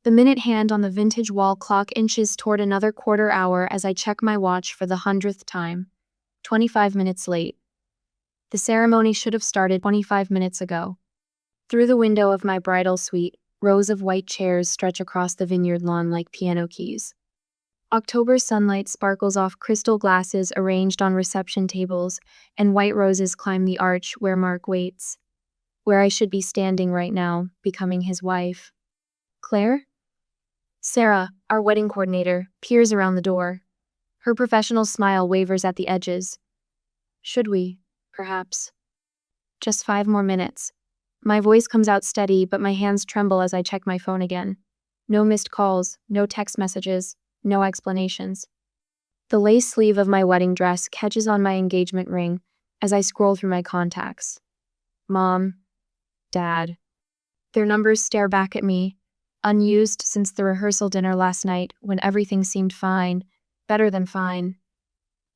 The minute hand on the vintage wall clock inches toward another quarter hour as I check my watch for the 100th time. 25 minutes late. The ceremony should have started 25 minutes ago. Through the window of my bridal suite, rows of white chairs stretch across the vineyard lawn like piano keys. October sunlight sparkles off crystal glasses arranged on reception tables, and white roses climb the arch where Mark waits. Where I should be standing right now, becoming his wife. Claire? Sarah, our wedding coordinator, peers around the door. Her professional smile wavers at the edges. Should we, perhaps? Just 5 more minutes. My voice comes out steady, but my hands tremble as I check my phone again. No missed calls, no text messages, no explanations. The lace sleeve of my wedding dress catches on my engagement ring as I scroll through my contacts. Mom, Dad. Their numbers stare back at me, unused since the rehearsal dinner last night when everything seemed fine, better than fine.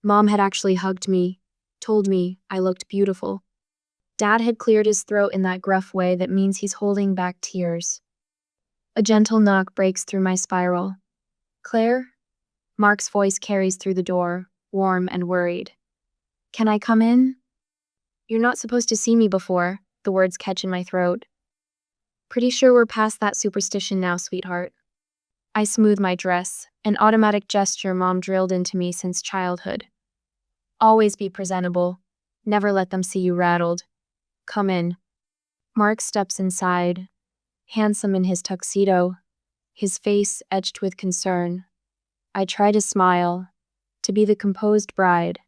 Mom had actually hugged me, told me I looked beautiful. Dad had cleared his throat in that gruff way that means he's holding back tears. A gentle knock breaks through my spiral. Claire? Mark's voice carries through the door, warm and worried. Can I come in? You're not supposed to see me before, the words catch in my throat. Pretty sure we're past that superstition now, sweetheart. I smooth my dress, an automatic gesture Mom drilled into me since childhood. Always be presentable. Never let them see you rattled. Come in. Mark steps inside, handsome in his tuxedo, his face etched with concern. I try to smile, to be the composed bride,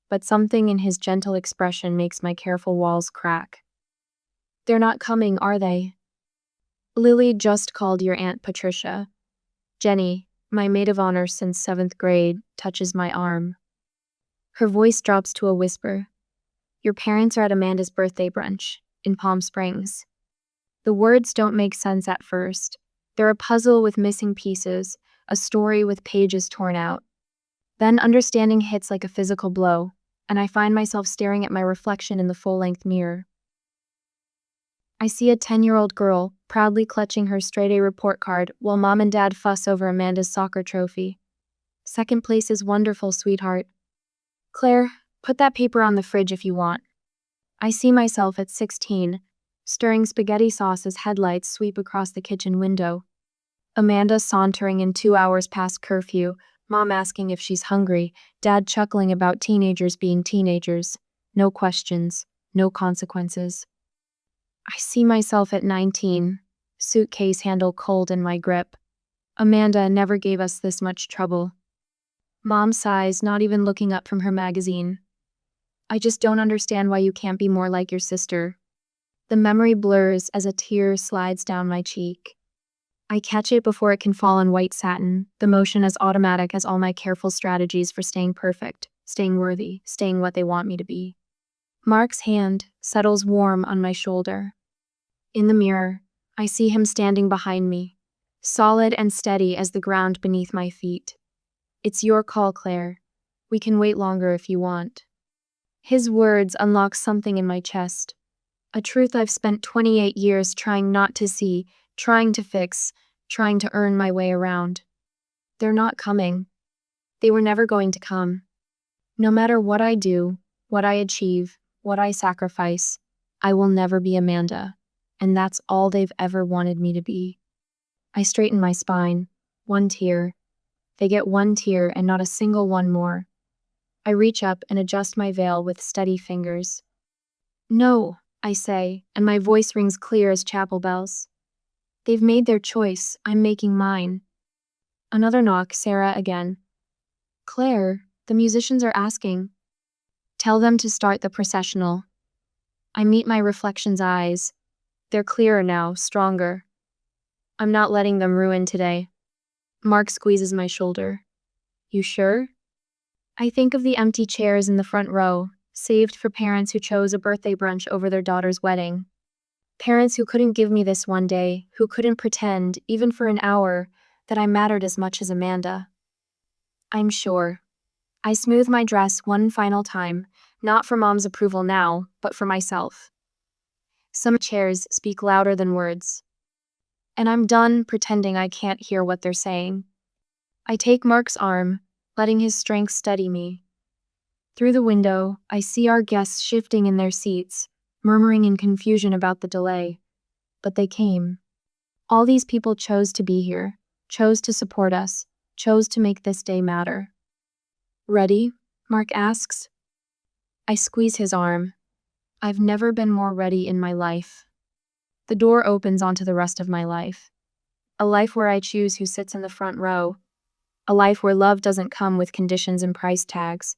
but something in his gentle expression makes my careful walls crack. They're not coming, are they? Lily just called your Aunt Patricia. Jenny, my maid of honor since 7th grade, touches my arm. Her voice drops to a whisper. Your parents are at Amanda's birthday brunch in Palm Springs. The words don't make sense at first. They're a puzzle with missing pieces, a story with pages torn out. Then understanding hits like a physical blow, and I find myself staring at my reflection in the full-length mirror. I see a 10-year-old girl proudly clutching her straight-A report card while Mom and Dad fuss over Amanda's soccer trophy. Second place is wonderful, sweetheart. Claire, put that paper on the fridge if you want. I see myself at 16, stirring spaghetti sauce as headlights sweep across the kitchen window. Amanda sauntering in 2 hours past curfew, Mom asking if she's hungry, Dad chuckling about teenagers being teenagers. No questions, no consequences. I see myself at 19, suitcase handle cold in my grip. Amanda never gave us this much trouble. Mom sighs, not even looking up from her magazine. I just don't understand why you can't be more like your sister. The memory blurs as a tear slides down my cheek. I catch it before it can fall on white satin, the motion as automatic as all my careful strategies for staying perfect, staying worthy, staying what they want me to be. Mark's hand settles warm on my shoulder. In the mirror, I see him standing behind me, solid and steady as the ground beneath my feet. It's your call, Claire. We can wait longer if you want. His words unlock something in my chest, a truth I've spent 28 years trying not to see, trying to fix, trying to earn my way around. They're not coming. They were never going to come. No matter what I do, what I achieve, what I sacrifice, I will never be Amanda, and that's all they've ever wanted me to be. I straighten my spine, one tear. They get one tear and not a single one more. I reach up and adjust my veil with steady fingers. No, I say, and my voice rings clear as chapel bells. They've made their choice, I'm making mine. Another knock, Sarah again. Claire, the musicians are asking. Tell them to start the processional. I meet my reflection's eyes. They're clearer now, stronger. I'm not letting them ruin today. Mark squeezes my shoulder. You sure? I think of the empty chairs in the front row, saved for parents who chose a birthday brunch over their daughter's wedding. Parents who couldn't give me this one day, who couldn't pretend, even for an hour, that I mattered as much as Amanda. I'm sure. I smooth my dress one final time, not for Mom's approval now, but for myself. Some chairs speak louder than words. and I'm done pretending I can't hear what they're saying. I take Mark's arm, letting his strength steady me. Through the window, I see our guests shifting in their seats, murmuring in confusion about the delay. But they came. All these people chose to be here, chose to support us, chose to make this day matter. Ready? Mark asks. I squeeze his arm. I've never been more ready in my life. The door opens onto the rest of my life. A life where I choose who sits in the front row. A life where love doesn't come with conditions and price tags.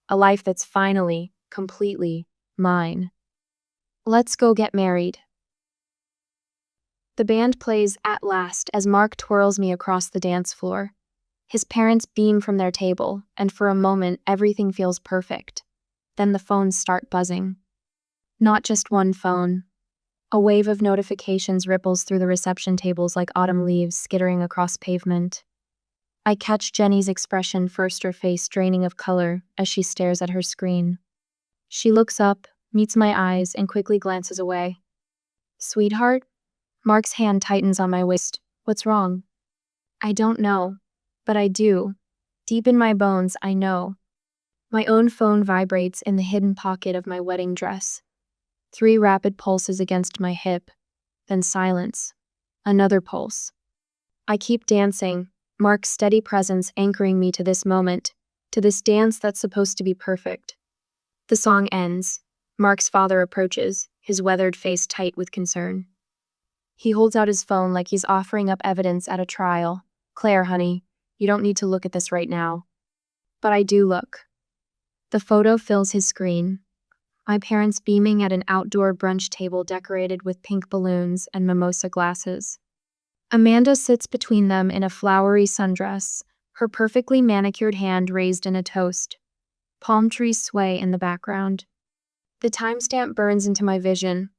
A life that's finally, completely, mine. Let's go get married. The band plays at last as Mark twirls me across the dance floor. His parents beam from their table, and for a moment everything feels perfect. Then the phones start buzzing. Not just one phone. A wave of notifications ripples through the reception tables like autumn leaves skittering across pavement. I catch Jenny's expression first, her face draining of color as she stares at her screen. She looks up, meets my eyes, and quickly glances away. Sweetheart? Mark's hand tightens on my waist. What's wrong? I don't know, but I do. Deep in my bones, I know. My own phone vibrates in the hidden pocket of my wedding dress. 3 rapid pulses against my hip, then silence. Another pulse. I keep dancing, Mark's steady presence anchoring me to this moment, to this dance that's supposed to be perfect. The song ends. Mark's father approaches, his weathered face tight with concern. He holds out his phone like he's offering up evidence at a trial. Claire, honey, you don't need to look at this right now. But I do look. The photo fills his screen. My parents beaming at an outdoor brunch table decorated with pink balloons and mimosa glasses. Amanda sits between them in a flowery sundress, her perfectly manicured hand raised in a toast. Palm trees sway in the background. The timestamp burns into my vision.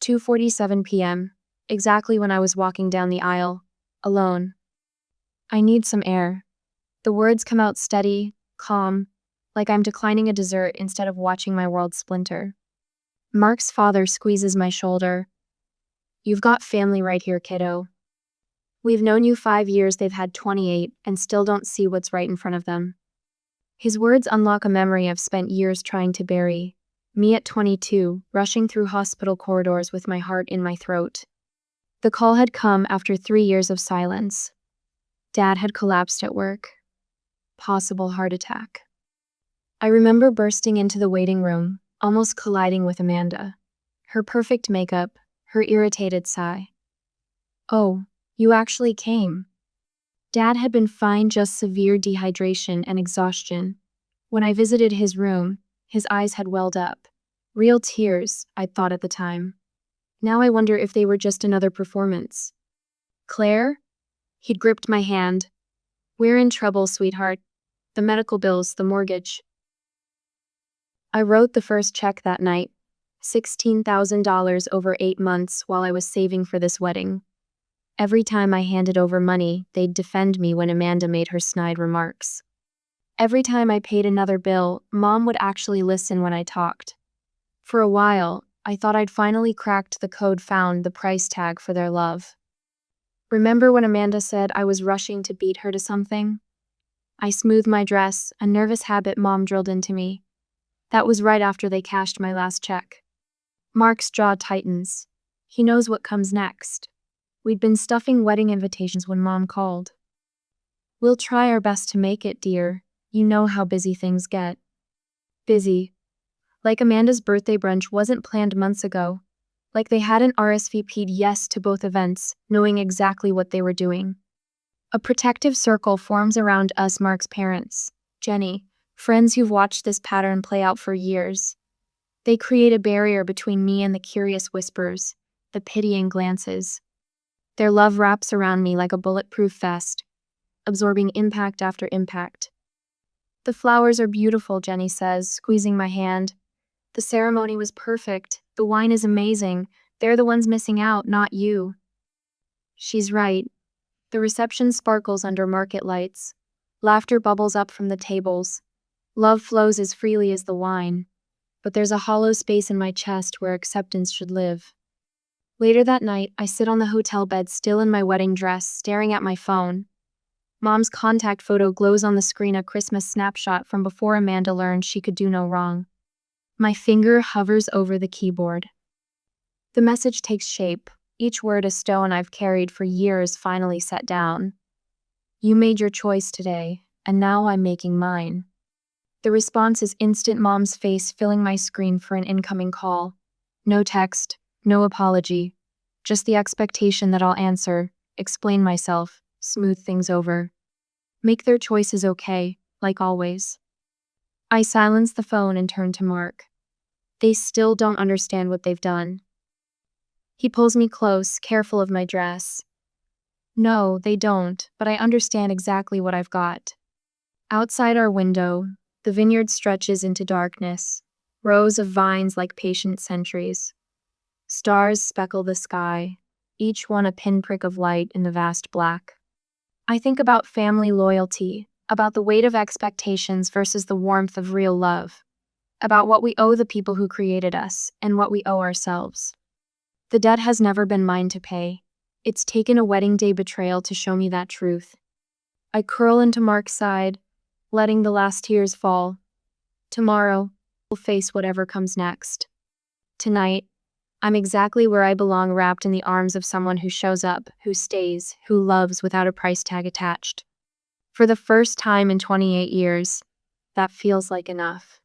2:47 p.m., exactly when I was walking down the aisle, alone. I need some air. The words come out steady, calm, like I'm declining a dessert instead of watching my world splinter. Mark's father squeezes my shoulder. You've got family right here, kiddo. We've known you 5 years, they've had 28, and still don't see what's right in front of them. His words unlock a memory I've spent years trying to bury. Me at 22, rushing through hospital corridors with my heart in my throat. The call had come after 3 years of silence. Dad had collapsed at work. Possible heart attack. I remember bursting into the waiting room, almost colliding with Amanda. Her perfect makeup, her irritated sigh. Oh, you actually came. Dad had been fine, just severe dehydration and exhaustion. When I visited his room, his eyes had welled up. Real tears, I'd thought at the time. Now I wonder if they were just another performance. Claire? He'd gripped my hand. We're in trouble, sweetheart. The medical bills, the mortgage. I wrote the first check that night. $16,000 over 8 months while I was saving for this wedding. Every time I handed over money, they'd defend me when Amanda made her snide remarks. Every time I paid another bill, Mom would actually listen when I talked. For a while, I thought I'd finally cracked the code, found the price tag for their love. Remember when Amanda said I was rushing to beat her to something? I smoothed my dress, a nervous habit Mom drilled into me. That was right after they cashed my last check. Mark's jaw tightens. He knows what comes next. We'd been stuffing wedding invitations when Mom called. We'll try our best to make it, dear. You know how busy things get. Busy. Like Amanda's birthday brunch wasn't planned months ago. Like they hadn't RSVP'd yes to both events, knowing exactly what they were doing. A protective circle forms around us, Mark's parents, Jenny, friends who've watched this pattern play out for years. They create a barrier between me and the curious whispers, the pitying glances. Their love wraps around me like a bulletproof vest, absorbing impact after impact. The flowers are beautiful, Jenny says, squeezing my hand. The ceremony was perfect. The wine is amazing. They're the ones missing out, not you. She's right. The reception sparkles under market lights. Laughter bubbles up from the tables. Love flows as freely as the wine. But there's a hollow space in my chest where acceptance should live. Later that night, I sit on the hotel bed still in my wedding dress, staring at my phone. Mom's contact photo glows on the screen, a Christmas snapshot from before Amanda learned she could do no wrong. My finger hovers over the keyboard. The message takes shape, each word a stone I've carried for years finally set down. You made your choice today, and now I'm making mine. The response is instant, Mom's face filling my screen for an incoming call. No text, no apology, just the expectation that I'll answer, explain myself, smooth things over. Make their choices okay, like always. I silence the phone and turn to Mark. They still don't understand what they've done. He pulls me close, careful of my dress. No, they don't, but I understand exactly what I've got. Outside our window, the vineyard stretches into darkness, rows of vines like patient sentries. Stars speckle the sky, each one a pinprick of light in the vast black. I think about family loyalty, about the weight of expectations versus the warmth of real love, about what we owe the people who created us and what we owe ourselves. The debt has never been mine to pay. It's taken a wedding day betrayal to show me that truth. I curl into Mark's side, letting the last tears fall. Tomorrow, we'll face whatever comes next. Tonight, I'm exactly where I belong, wrapped in the arms of someone who shows up, who stays, who loves without a price tag attached. For the first time in 28 years, that feels like enough.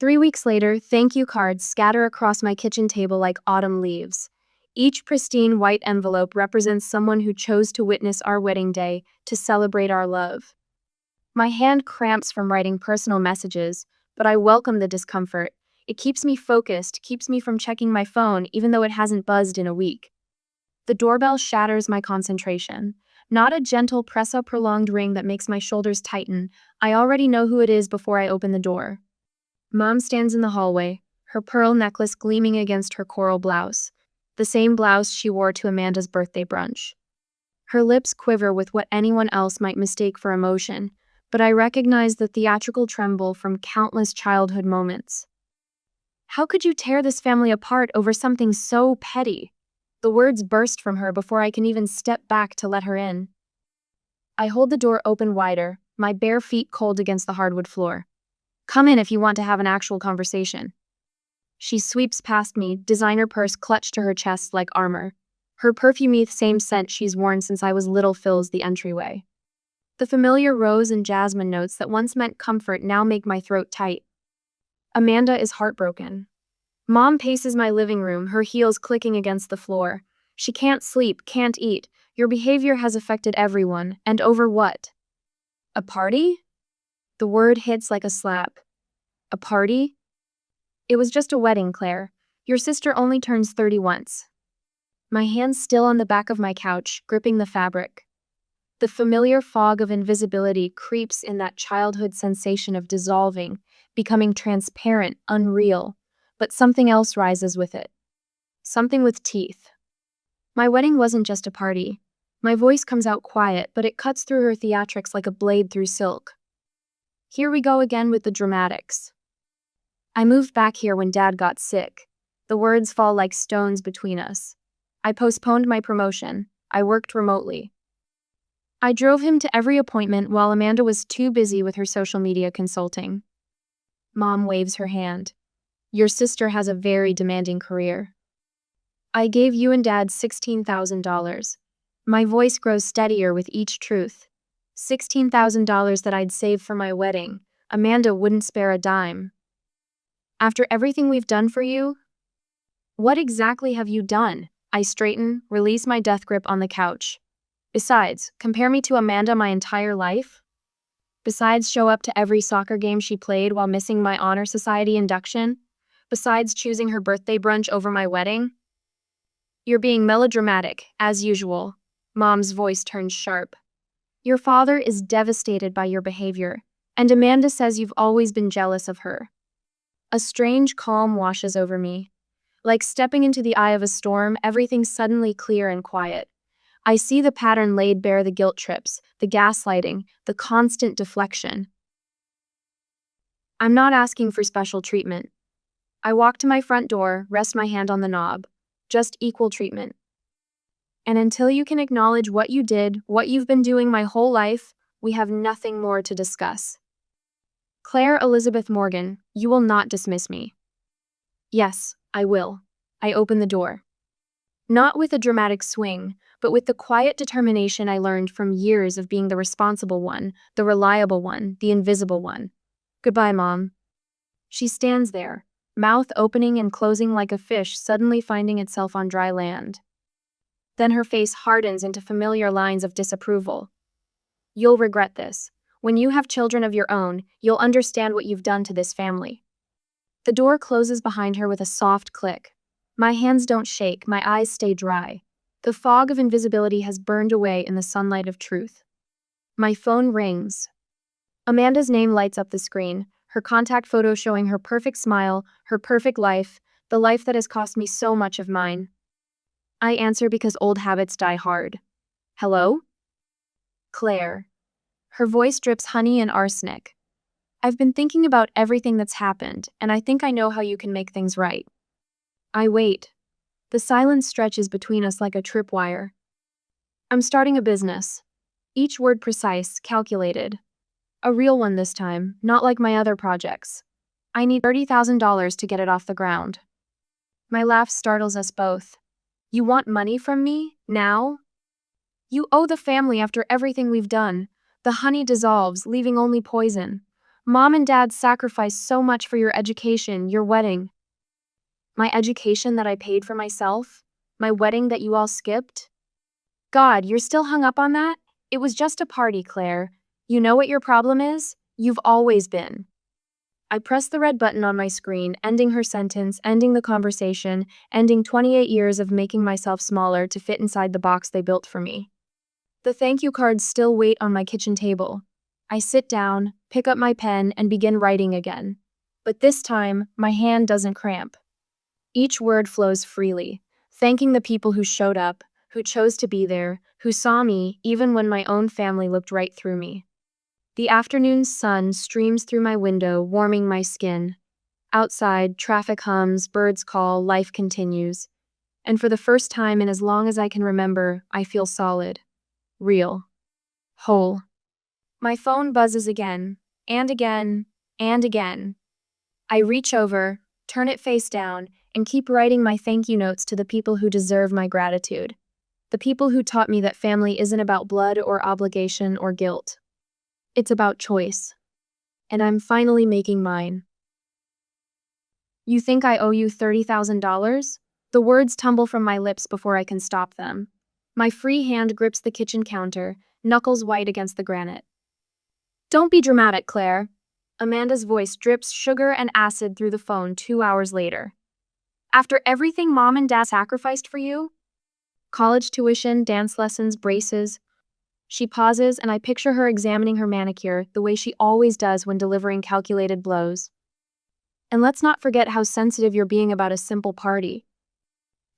3 weeks later, thank you cards scatter across my kitchen table like autumn leaves. Each pristine white envelope represents someone who chose to witness our wedding day, to celebrate our love. My hand cramps from writing personal messages, but I welcome the discomfort. It keeps me focused, keeps me from checking my phone, even though it hasn't buzzed in a week. The doorbell shatters my concentration. Not a gentle press, a prolonged ring that makes my shoulders tighten. I already know who it is before I open the door. Mom stands in the hallway, her pearl necklace gleaming against her coral blouse, the same blouse she wore to Amanda's birthday brunch. Her lips quiver with what anyone else might mistake for emotion, but I recognize the theatrical tremble from countless childhood moments. How could you tear this family apart over something so petty? The words burst from her before I can even step back to let her in. I hold the door open wider, my bare feet cold against the hardwood floor. Come in if you want to have an actual conversation. She sweeps past me, designer purse clutched to her chest like armor. Her perfumey same scent she's worn since I was little fills the entryway. The familiar rose and jasmine notes that once meant comfort now make my throat tight. Amanda is heartbroken. Mom paces my living room, her heels clicking against the floor. She can't sleep, can't eat. Your behavior has affected everyone, and over what? A party? The word hits like a slap. A party? It was just a wedding, Claire. Your sister only turns 30 once. My hands still on the back of my couch, gripping the fabric. The familiar fog of invisibility creeps in, that childhood sensation of dissolving, becoming transparent, unreal, but something else rises with it. Something with teeth. My wedding wasn't just a party. My voice comes out quiet, but it cuts through her theatrics like a blade through silk. Here we go again with the dramatics. I moved back here when Dad got sick. The words fall like stones between us. I postponed my promotion. I worked remotely. I drove him to every appointment while Amanda was too busy with her social media consulting. Mom waves her hand. Your sister has a very demanding career. I gave you and Dad $16,000. My voice grows steadier with each truth. $16,000 that I'd saved for my wedding. Amanda wouldn't spare a dime. After everything we've done for you? What exactly have you done? I straighten, release my death grip on the couch. Besides, compare me to Amanda my entire life? Besides, show up to every soccer game she played while missing my honor society induction? Besides, choosing her birthday brunch over my wedding? You're being melodramatic, as usual. Mom's voice turns sharp. Your father is devastated by your behavior, and Amanda says you've always been jealous of her. A strange calm washes over me. Like stepping into the eye of a storm, everything's suddenly clear and quiet. I see the pattern laid bare, the guilt trips, the gaslighting, the constant deflection. I'm not asking for special treatment. I walk to my front door, rest my hand on the knob. just equal treatment. And until you can acknowledge what you did, what you've been doing my whole life, we have nothing more to discuss. Claire Elizabeth Morgan, you will not dismiss me. Yes, I will. I open the door. Not with a dramatic swing, but with the quiet determination I learned from years of being the responsible one, the reliable one, the invisible one. Goodbye, Mom. She stands there, mouth opening and closing like a fish suddenly finding itself on dry land. Then her face hardens into familiar lines of disapproval. You'll regret this. When you have children of your own, you'll understand what you've done to this family. The door closes behind her with a soft click. My hands don't shake, my eyes stay dry. The fog of invisibility has burned away in the sunlight of truth. My phone rings. Amanda's name lights up the screen, her contact photo showing her perfect smile, her perfect life, the life that has cost me so much of mine. I answer because old habits die hard. Hello? Claire. Her voice drips honey and arsenic. I've been thinking about everything that's happened, and I think I know how you can make things right. I wait. The silence stretches between us like a tripwire. I'm starting a business. Each word precise, calculated. A real one this time, not like my other projects. I need $30,000 to get it off the ground. My laugh startles us both. You want money from me? Now? You owe the family after everything we've done. The honey dissolves, leaving only poison. Mom and Dad sacrificed so much for your education, your wedding. My education that I paid for myself? My wedding that you all skipped? God, you're still hung up on that? It was just a party, Claire. You know what your problem is? You've always been. I press the red button on my screen, ending her sentence, ending the conversation, ending 28 years of making myself smaller to fit inside the box they built for me. The thank you cards still wait on my kitchen table. I sit down, pick up my pen, and begin writing again. But this time, my hand doesn't cramp. Each word flows freely, thanking the people who showed up, who chose to be there, who saw me even when my own family looked right through me. The afternoon sun streams through my window, warming my skin. Outside, traffic hums, birds call, life continues. And for the first time in as long as I can remember, I feel solid, real, whole. My phone buzzes again, and again, and again. I reach over, turn it face down, and keep writing my thank you notes to the people who deserve my gratitude. The people who taught me that family isn't about blood or obligation or guilt. It's about choice. And I'm finally making mine. You think I owe you $30,000? The words tumble from my lips before I can stop them. My free hand grips the kitchen counter, knuckles white against the granite. Don't be dramatic, Claire. Amanda's voice drips sugar and acid through the phone 2 hours later. After everything Mom and Dad sacrificed for you? College tuition, dance lessons, braces. She pauses, and I picture her examining her manicure the way she always does when delivering calculated blows. And let's not forget how sensitive you're being about a simple party.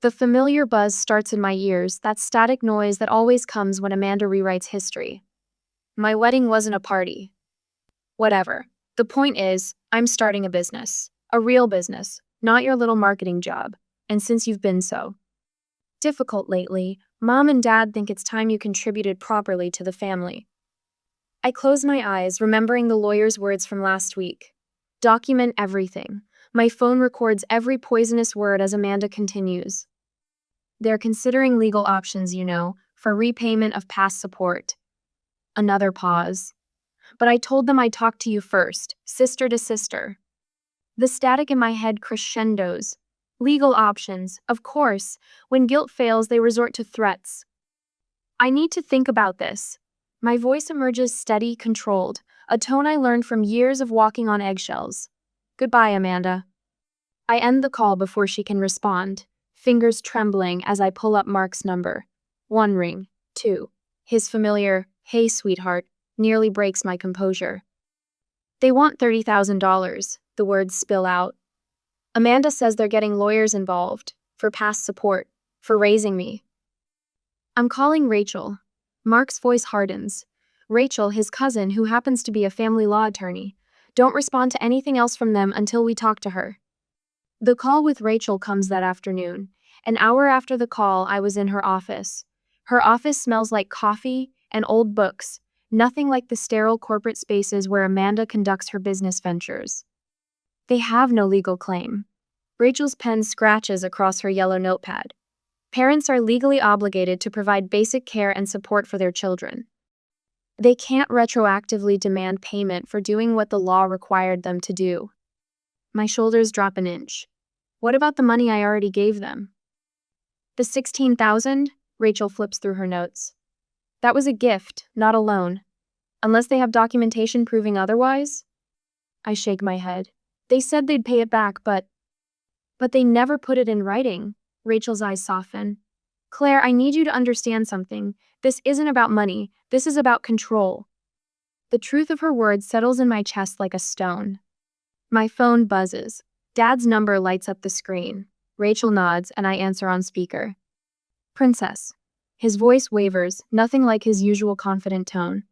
The familiar buzz starts in my ears, that static noise that always comes when Amanda rewrites history. My wedding wasn't a party. Whatever. The point is, I'm starting a business. A real business, not your little marketing job. And since you've been so difficult lately, Mom and Dad think it's time you contributed properly to the family. I close my eyes, remembering the lawyer's words from last week. Document everything. My phone records every poisonous word as Amanda continues. They're considering legal options, for repayment of past support. Another pause. But I told them I'd talk to you first, sister to sister. The static in my head crescendos. Legal options, of course. When guilt fails, they resort to threats. I need to think about this. My voice emerges steady, controlled, a tone I learned from years of walking on eggshells. Goodbye, Amanda. I end the call before she can respond, fingers trembling as I pull up Mark's number. 1 ring, 2. His familiar, "Hey, sweetheart," nearly breaks my composure. They want $30,000, the words spill out. Amanda says they're getting lawyers involved, for past support, for raising me. I'm calling Rachel. Mark's voice hardens. Rachel, his cousin, who happens to be a family law attorney. Don't respond to anything else from them until we talk to her. The call with Rachel comes that afternoon, An hour after the call, I was in her office. Her office smells like coffee and old books, nothing like the sterile corporate spaces where Amanda conducts her business ventures. They have no legal claim. Rachel's pen scratches across her yellow notepad. Parents are legally obligated to provide basic care and support for their children. They can't retroactively demand payment for doing what the law required them to do. My shoulders drop an inch. What about the money I already gave them? The $16,000? Rachel flips through her notes. That was a gift, not a loan. Unless they have documentation proving otherwise? I shake my head. They said they'd pay it back, but they never put it in writing. Rachel's eyes soften. Claire, I need you to understand something. This isn't about money. This is about control. The truth of her words settles in my chest like a stone. My phone buzzes. Dad's number lights up the screen. Rachel nods, and I answer on speaker. Princess. His voice wavers, nothing like his usual confident tone.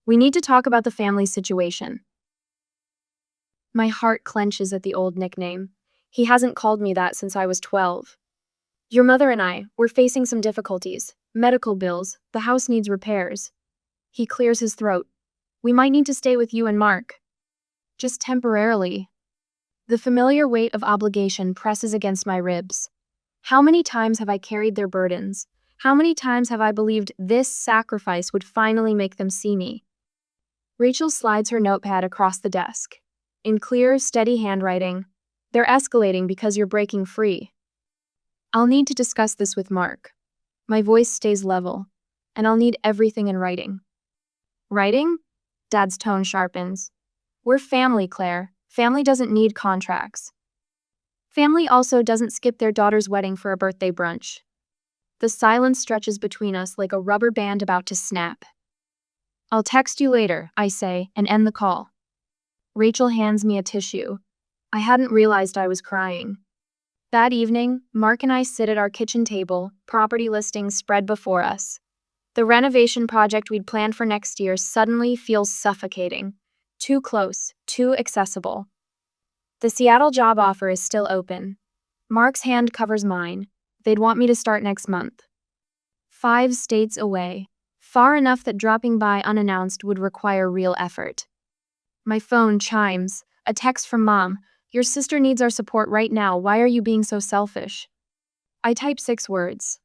We need to talk about the family situation. My heart clenches at the old nickname. He hasn't called me that since I was 12. Your mother and I, we're facing some difficulties. Medical bills, the house needs repairs. He clears his throat. We might need to stay with you and Mark. Just temporarily. The familiar weight of obligation presses against my ribs. How many times have I carried their burdens? How many times have I believed this sacrifice would finally make them see me? Rachel slides her notepad across the desk. In clear, steady handwriting, they're escalating because you're breaking free. I'll need to discuss this with Mark. My voice stays level, and I'll need everything in writing. Writing? Dad's tone sharpens. We're family, Claire. Family doesn't need contracts. Family also doesn't skip their daughter's wedding for a birthday brunch. The silence stretches between us like a rubber band about to snap. I'll text you later, I say, and end the call. Rachel hands me a tissue. I hadn't realized I was crying. That evening, Mark and I sit at our kitchen table, property listings spread before us. The renovation project we'd planned for next year suddenly feels suffocating. Too close, too accessible. The Seattle job offer is still open. Mark's hand covers mine. They'd want me to start next month. 5 states away. Far enough that dropping by unannounced would require real effort. My phone chimes. A text from Mom. Your sister needs our support right now. Why are you being so selfish? I type 6 words.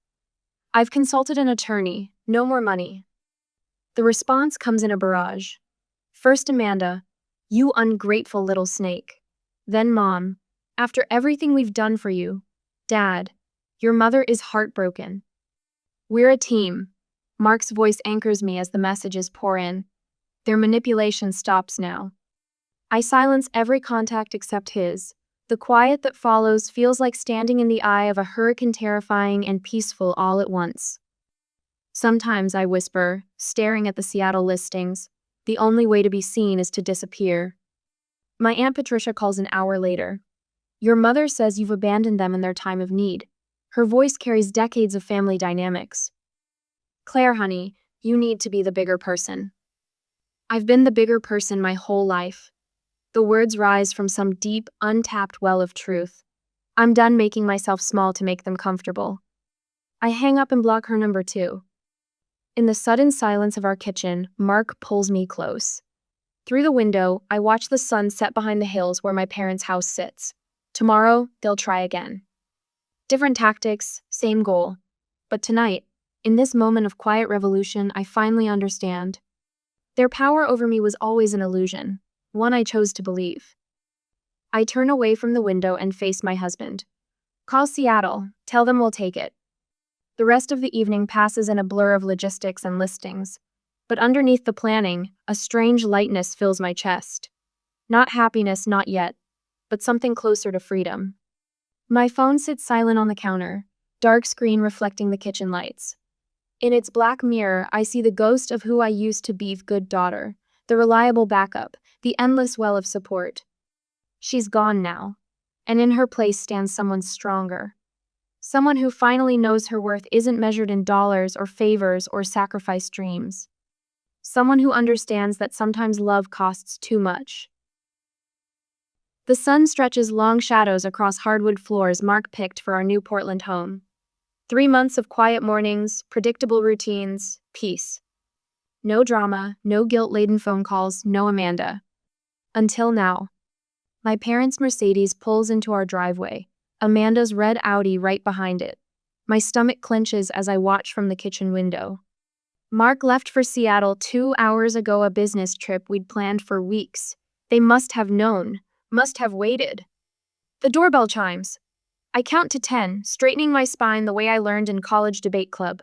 I've consulted an attorney. No more money. The response comes in a barrage. First Amanda, you ungrateful little snake. Then Mom, after everything we've done for you. Dad, your mother is heartbroken. We're a team. Mark's voice anchors me as the messages pour in. Their manipulation stops now. I silence every contact except his. The quiet that follows feels like standing in the eye of a hurricane, terrifying and peaceful all at once. Sometimes I whisper, staring at the Seattle listings, the only way to be seen is to disappear. My Aunt Patricia calls an hour later. Your mother says you've abandoned them in their time of need. Her voice carries decades of family dynamics. Claire, honey, you need to be the bigger person. I've been the bigger person my whole life. The words rise from some deep, untapped well of truth. I'm done making myself small to make them comfortable. I hang up and block her number too. In the sudden silence of our kitchen, Mark pulls me close. Through the window, I watch the sun set behind the hills where my parents' house sits. Tomorrow, they'll try again. Different tactics, same goal. But tonight, in this moment of quiet revolution, I finally understand. Their power over me was always an illusion, one I chose to believe. I turn away from the window and face my husband. Call Seattle, tell them we'll take it. The rest of the evening passes in a blur of logistics and listings. But underneath the planning, a strange lightness fills my chest. Not happiness, not yet, but something closer to freedom. My phone sits silent on the counter, dark screen reflecting the kitchen lights. In its black mirror, I see the ghost of who I used to be, good daughter, the reliable backup, the endless well of support. She's gone now, and in her place stands someone stronger. Someone who finally knows her worth isn't measured in dollars or favors or sacrificed dreams. Someone who understands that sometimes love costs too much. The sun stretches long shadows across hardwood floors Mark picked for our new Portland home. 3 months of quiet mornings, predictable routines, peace. No drama, no guilt-laden phone calls, no Amanda. Until now. My parents' Mercedes pulls into our driveway, Amanda's red Audi right behind it. My stomach clenches as I watch from the kitchen window. Mark left for Seattle 2 hours ago, a business trip we'd planned for weeks. They must have known, must have waited. The doorbell chimes. I count to 10, straightening my spine the way I learned in college debate club.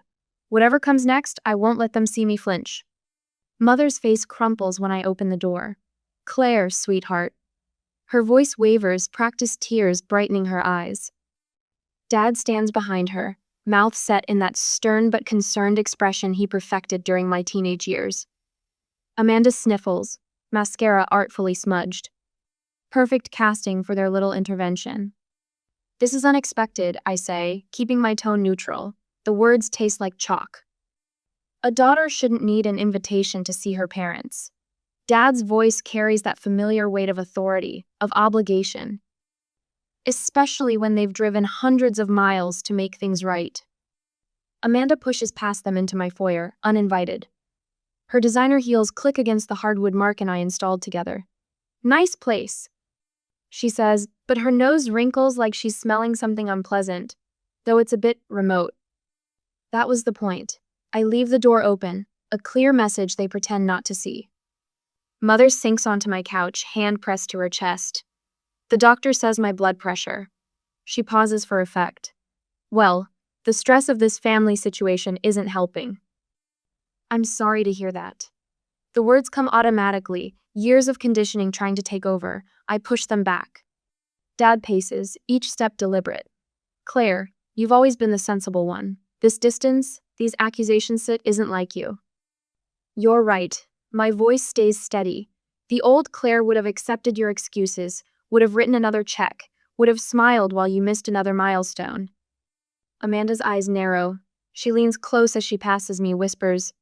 Whatever comes next, I won't let them see me flinch. Mother's face crumples when I open the door. Claire, sweetheart. Her voice wavers, practiced tears brightening her eyes. Dad stands behind her, mouth set in that stern but concerned expression he perfected during my teenage years. Amanda sniffles, mascara artfully smudged. Perfect casting for their little intervention. This is unexpected, I say, keeping my tone neutral. The words taste like chalk. A daughter shouldn't need an invitation to see her parents. Dad's voice carries that familiar weight of authority, of obligation. Especially when they've driven hundreds of miles to make things right. Amanda pushes past them into my foyer, uninvited. Her designer heels click against the hardwood Mark and I installed together. Nice place, she says, but her nose wrinkles like she's smelling something unpleasant, though it's a bit remote. That was the point. I leave the door open, a clear message they pretend not to see. Mother sinks onto my couch, hand pressed to her chest. The doctor says my blood pressure. She pauses for effect. Well, the stress of this family situation isn't helping. I'm sorry to hear that. The words come automatically, years of conditioning trying to take over. I push them back. Dad paces, each step deliberate. Claire, you've always been the sensible one. This distance, these accusations isn't like you. You're right. My voice stays steady. The old Claire would have accepted your excuses, would have written another check, would have smiled while you missed another milestone. Amanda's eyes narrow. She leans close as she passes me, whispers,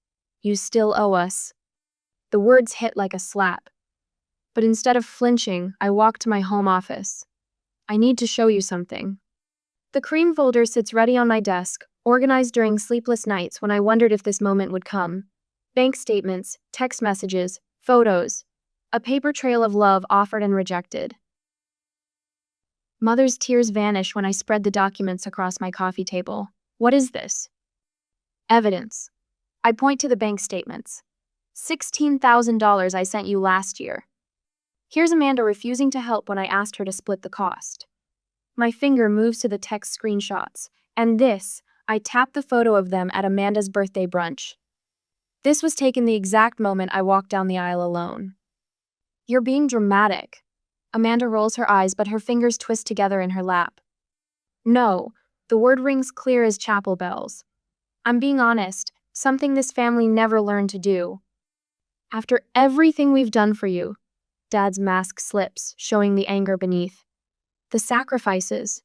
"You still owe us." The words hit like a slap. But instead of flinching, I walk to my home office. I need to show you something. The cream folder sits ready on my desk, organized during sleepless nights when I wondered if this moment would come. Bank statements, text messages, photos. A paper trail of love offered and rejected. Mother's tears vanish when I spread the documents across my coffee table. What is this? Evidence. I point to the bank statements. $16,000 I sent you last year. Here's Amanda refusing to help when I asked her to split the cost. My finger moves to the text screenshots, and this, I tap the photo of them at Amanda's birthday brunch. This was taken the exact moment I walked down the aisle alone. You're being dramatic. Amanda rolls her eyes, but her fingers twist together in her lap. No, the word rings clear as chapel bells. I'm being honest, something this family never learned to do. After everything we've done for you, Dad's mask slips, showing the anger beneath. The sacrifices.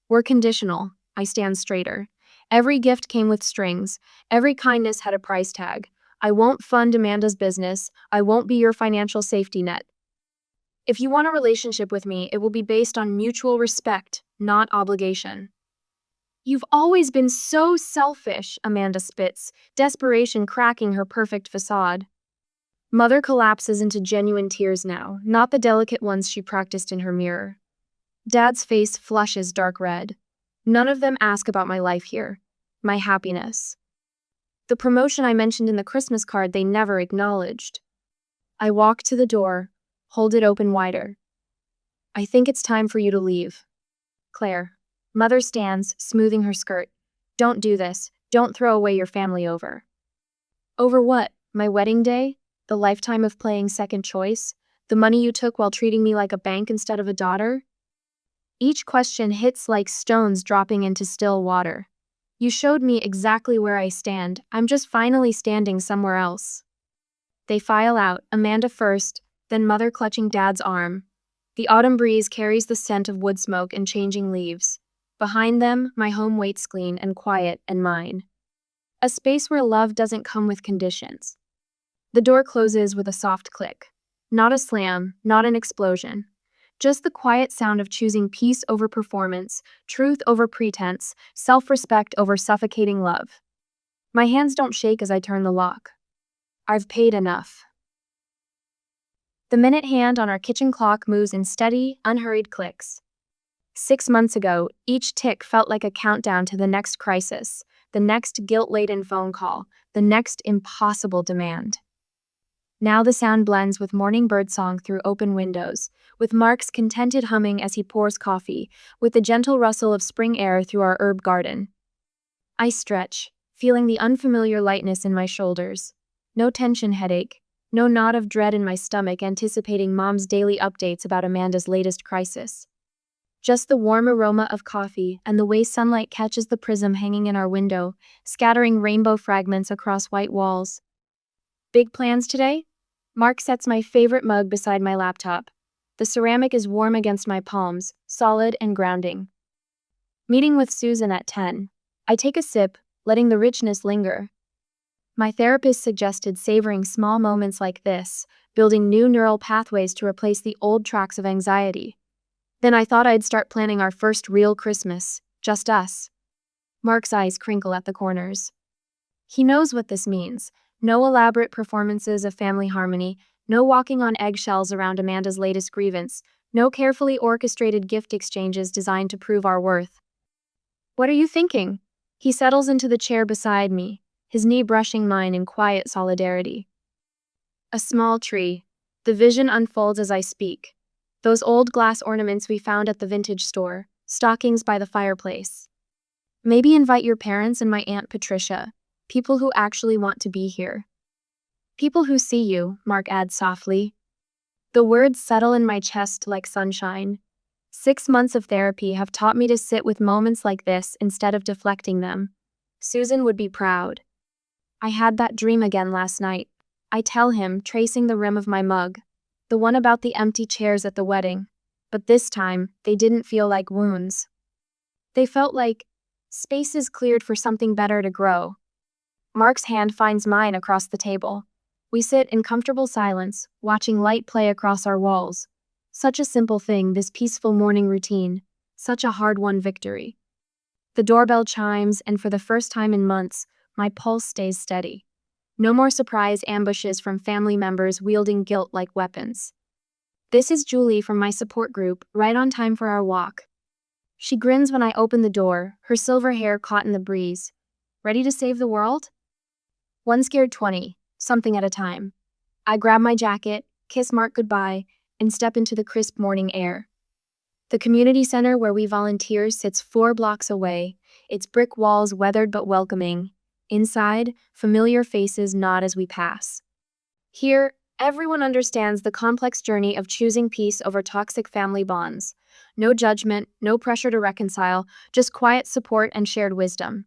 We're conditional. I stand straighter. Every gift came with strings. Every kindness had a price tag. I won't fund Amanda's business. I won't be your financial safety net. If you want a relationship with me, it will be based on mutual respect, not obligation. You've always been so selfish, Amanda spits, desperation cracking her perfect facade. Mother collapses into genuine tears now, not the delicate ones she practiced in her mirror. Dad's face flushes dark red. None of them ask about my life here, my happiness. The promotion I mentioned in the Christmas card they never acknowledged. I walk to the door, hold it open wider. I think it's time for you to leave. Claire. Mother stands, smoothing her skirt. Don't do this. Don't throw away your family over. Over what? My wedding day? The lifetime of playing second choice? The money you took while treating me like a bank instead of a daughter? Each question hits like stones dropping into still water. You showed me exactly where I stand. I'm just finally standing somewhere else. They file out, Amanda first, then Mother clutching Dad's arm. The autumn breeze carries the scent of wood smoke and changing leaves. Behind them, my home waits clean and quiet and mine. A space where love doesn't come with conditions. The door closes with a soft click. Not a slam, not an explosion. Just the quiet sound of choosing peace over performance, truth over pretense, self-respect over suffocating love. My hands don't shake as I turn the lock. I've paid enough. The minute hand on our kitchen clock moves in steady, unhurried clicks. 6 months ago, each tick felt like a countdown to the next crisis, the next guilt-laden phone call, the next impossible demand. Now the sound blends with morning birdsong through open windows, with Mark's contented humming as he pours coffee, with the gentle rustle of spring air through our herb garden. I stretch, feeling the unfamiliar lightness in my shoulders. No tension headache, no knot of dread in my stomach anticipating Mom's daily updates about Amanda's latest crisis. Just the warm aroma of coffee and the way sunlight catches the prism hanging in our window, scattering rainbow fragments across white walls. Big plans today? Mark sets my favorite mug beside my laptop. The ceramic is warm against my palms, solid and grounding. Meeting with Susan at 10. I take a sip, letting the richness linger. My therapist suggested savoring small moments like this, building new neural pathways to replace the old tracks of anxiety. Then I thought I'd start planning our first real Christmas, just us. Mark's eyes crinkle at the corners. He knows what this means. No elaborate performances of family harmony, no walking on eggshells around Amanda's latest grievance, no carefully orchestrated gift exchanges designed to prove our worth. What are you thinking? He settles into the chair beside me, his knee brushing mine in quiet solidarity. A small tree. The vision unfolds as I speak. Those old glass ornaments we found at the vintage store, stockings by the fireplace. Maybe invite your parents and my Aunt Patricia, people who actually want to be here. People who see you, Mark adds softly. The words settle in my chest like sunshine. 6 months of therapy have taught me to sit with moments like this instead of deflecting them. Susan would be proud. I had that dream again last night. I tell him, tracing the rim of my mug. The one about the empty chairs at the wedding. But this time, they didn't feel like wounds. They felt like spaces cleared for something better to grow. Mark's hand finds mine across the table. We sit in comfortable silence, watching light play across our walls. Such a simple thing, this peaceful morning routine. Such a hard-won victory. The doorbell chimes, and for the first time in months, my pulse stays steady. No more surprise ambushes from family members wielding guilt like weapons. This is Julie from my support group, right on time for our walk. She grins when I open the door, her silver hair caught in the breeze. Ready to save the world? One scared 20, something at a time. I grab my jacket, kiss Mark goodbye, and step into the crisp morning air. The community center where we volunteer sits 4 blocks away, its brick walls weathered but welcoming. Inside, familiar faces nod as we pass. Here, everyone understands the complex journey of choosing peace over toxic family bonds. No judgment, no pressure to reconcile, just quiet support and shared wisdom.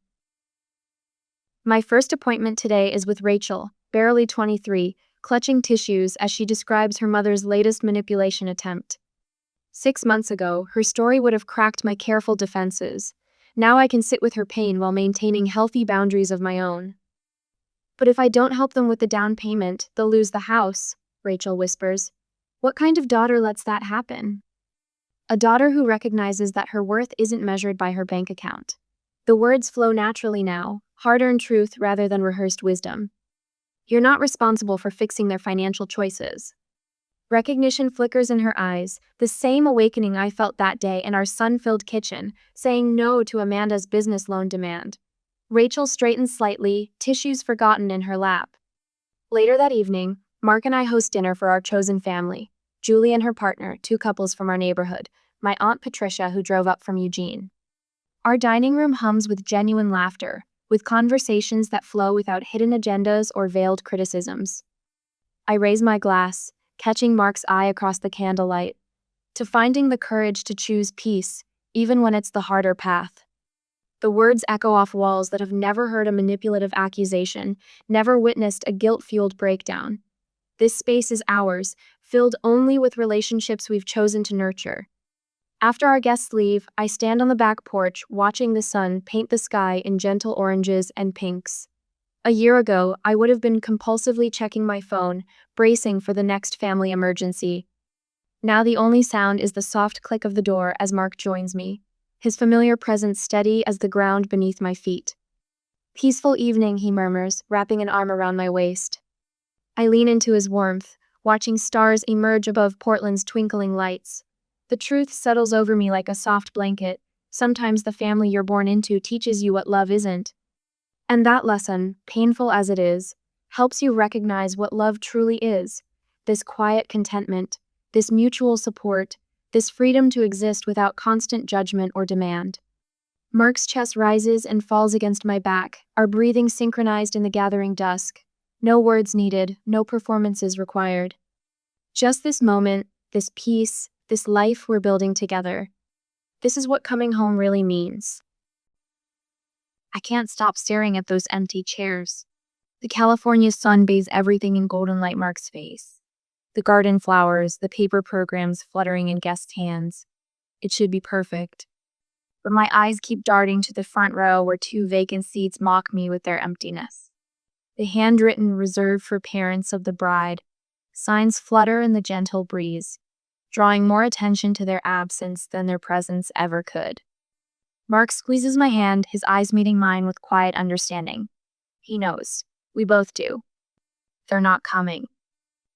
My first appointment today is with Rachel, barely 23, clutching tissues as she describes her mother's latest manipulation attempt. 6 months ago, her story would have cracked my careful defenses. Now I can sit with her pain while maintaining healthy boundaries of my own. But if I don't help them with the down payment, they'll lose the house, Rachel whispers. What kind of daughter lets that happen? A daughter who recognizes that her worth isn't measured by her bank account. The words flow naturally now, hard-earned truth rather than rehearsed wisdom. You're not responsible for fixing their financial choices. Recognition flickers in her eyes, the same awakening I felt that day in our sun-filled kitchen, saying no to Amanda's business loan demand. Rachel straightens slightly, tissues forgotten in her lap. Later that evening, Mark and I host dinner for our chosen family. Julie and her partner, 2 couples from our neighborhood, my Aunt Patricia who drove up from Eugene. Our dining room hums with genuine laughter, with conversations that flow without hidden agendas or veiled criticisms. I raise my glass, catching Mark's eye across the candlelight, to finding the courage to choose peace, even when it's the harder path. The words echo off walls that have never heard a manipulative accusation, never witnessed a guilt-fueled breakdown. This space is ours, filled only with relationships we've chosen to nurture. After our guests leave, I stand on the back porch, watching the sun paint the sky in gentle oranges and pinks. A year ago, I would have been compulsively checking my phone, bracing for the next family emergency. Now the only sound is the soft click of the door as Mark joins me, his familiar presence steady as the ground beneath my feet. Peaceful evening, he murmurs, wrapping an arm around my waist. I lean into his warmth, watching stars emerge above Portland's twinkling lights. The truth settles over me like a soft blanket. Sometimes the family you're born into teaches you what love isn't. And that lesson, painful as it is, helps you recognize what love truly is. This quiet contentment, this mutual support, this freedom to exist without constant judgment or demand. Mark's chest rises and falls against my back, our breathing synchronized in the gathering dusk. No words needed, no performances required. Just this moment, this peace, this life we're building together. This is what coming home really means. I can't stop staring at those empty chairs. The California sun bathes everything in golden light. Mark's face. The garden flowers, the paper programs fluttering in guests' hands. It should be perfect. But my eyes keep darting to the front row where two vacant seats mock me with their emptiness. The handwritten reserved for parents of the bride. Signs flutter in the gentle breeze, drawing more attention to their absence than their presence ever could. Mark squeezes my hand, his eyes meeting mine with quiet understanding. He knows. We both do. They're not coming.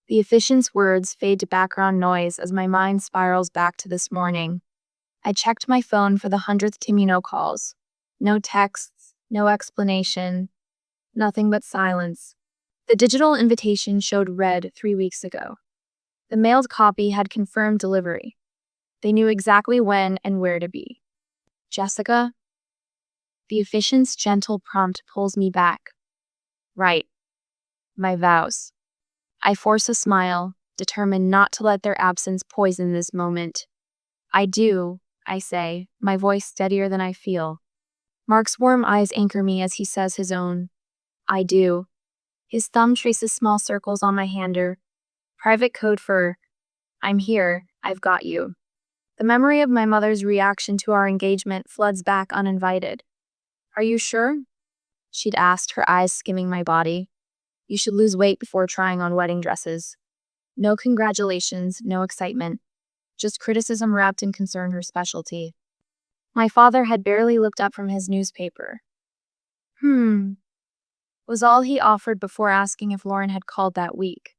The officiant's words fade to background noise as my mind spirals back to this morning. I checked my phone for the 100th Timino calls. No texts, no explanation, nothing but silence. The digital invitation showed red 3 weeks ago. The mailed copy had confirmed delivery. They knew exactly when and where to be. Jessica? The officiant's gentle prompt pulls me back. Right. My vows. I force a smile, determined not to let their absence poison this moment. I do, I say, my voice steadier than I feel. Mark's warm eyes anchor me as he says his own. I do. His thumb traces small circles on my hander. Private code for, I'm here, I've got you. The memory of my mother's reaction to our engagement floods back uninvited. Are you sure? She'd asked, her eyes skimming my body. You should lose weight before trying on wedding dresses. No congratulations, no excitement. Just criticism wrapped in concern, her specialty. My father had barely looked up from his newspaper. Was all he offered before asking if Lauren had called that week.